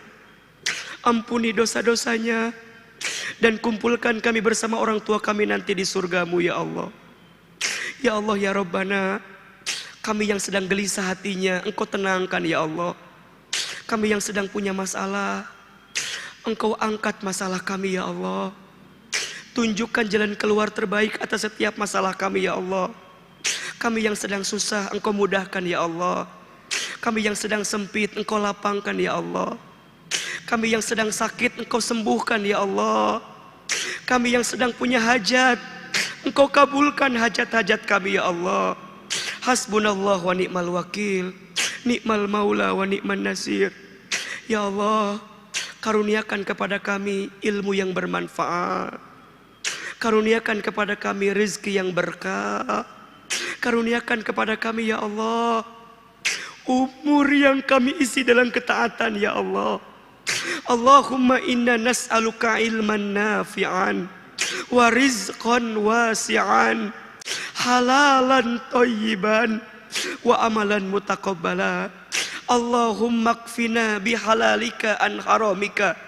ampuni dosa-dosanya, dan kumpulkan kami bersama orang tua kami nanti di surgamu ya Allah. Ya Allah ya Rabbana, kami yang sedang gelisah hatinya, Engkau tenangkan ya Allah. Kami yang sedang punya masalah, Engkau angkat masalah kami ya Allah. Tunjukkan jalan keluar terbaik atas setiap masalah kami ya Allah. Kami yang sedang susah, Engkau mudahkan ya Allah. Kami yang sedang sempit, Engkau lapangkan ya Allah. Kami yang sedang sakit, Engkau sembuhkan ya Allah. Kami yang sedang punya hajat, Engkau kabulkan hajat-hajat kami ya Allah. Hasbunallah wa ni'mal wakil, ni'mal maula wa ni'man nasir. Ya Allah, karuniakan kepada kami ilmu yang bermanfaat. Karuniakan kepada kami rezeki yang berkah. Karuniakan kepada kami ya Allah umur yang kami isi dalam ketaatan ya Allah. Allahumma inna nas'aluka ilman nafi'an wa rizqan wasi'an, halalan thayyiban wa amalan mutaqabbala. Allahumma kfina bihalalika an haramika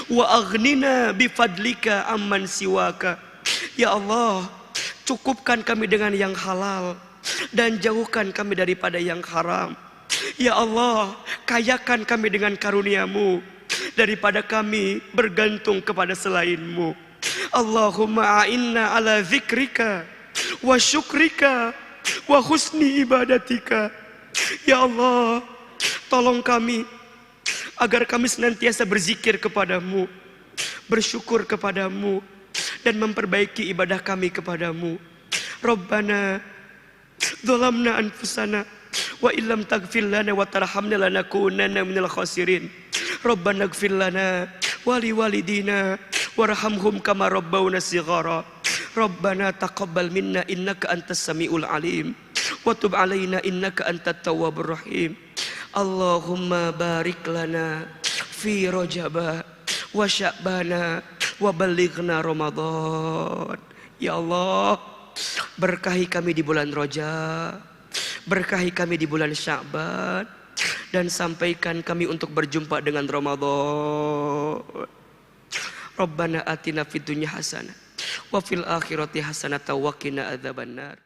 wa aghnina bifadlika amman siwaka. Ya Allah, cukupkan kami dengan yang halal dan jauhkan kami daripada yang haram. Ya Allah, kayakan kami dengan karunia-Mu daripada kami bergantung kepada selain-Mu. Allahumma a'inna ala zikrika wa syukrika wa husni ibadatika. Ya Allah, tolong kami agar kami senantiasa berzikir kepadamu, bersyukur kepadamu, dan memperbaiki ibadah kami kepadamu. Rabbana zalamna anfusana wa illam taghfir lana wa tarhamna lanakunanna minal khasirin. Rabbana ighfir lana wa liwalidina warhamhum kama rabbawna shighara. Rabbana taqabbal minna innaka antas samiul alim wa tub alaina innaka antat tawwabur rahim. Allahumma barik lana fi Rajaba wa Sya'bana wa balighna Ramadan. Ya Allah, berkahi kami di bulan Rajab, berkahi kami di bulan Sya'ban, dan sampaikan kami untuk berjumpa dengan Ramadan. Rabbana atina fid dunya hasanah wa fil akhirati hasanah wa qina adzabannar.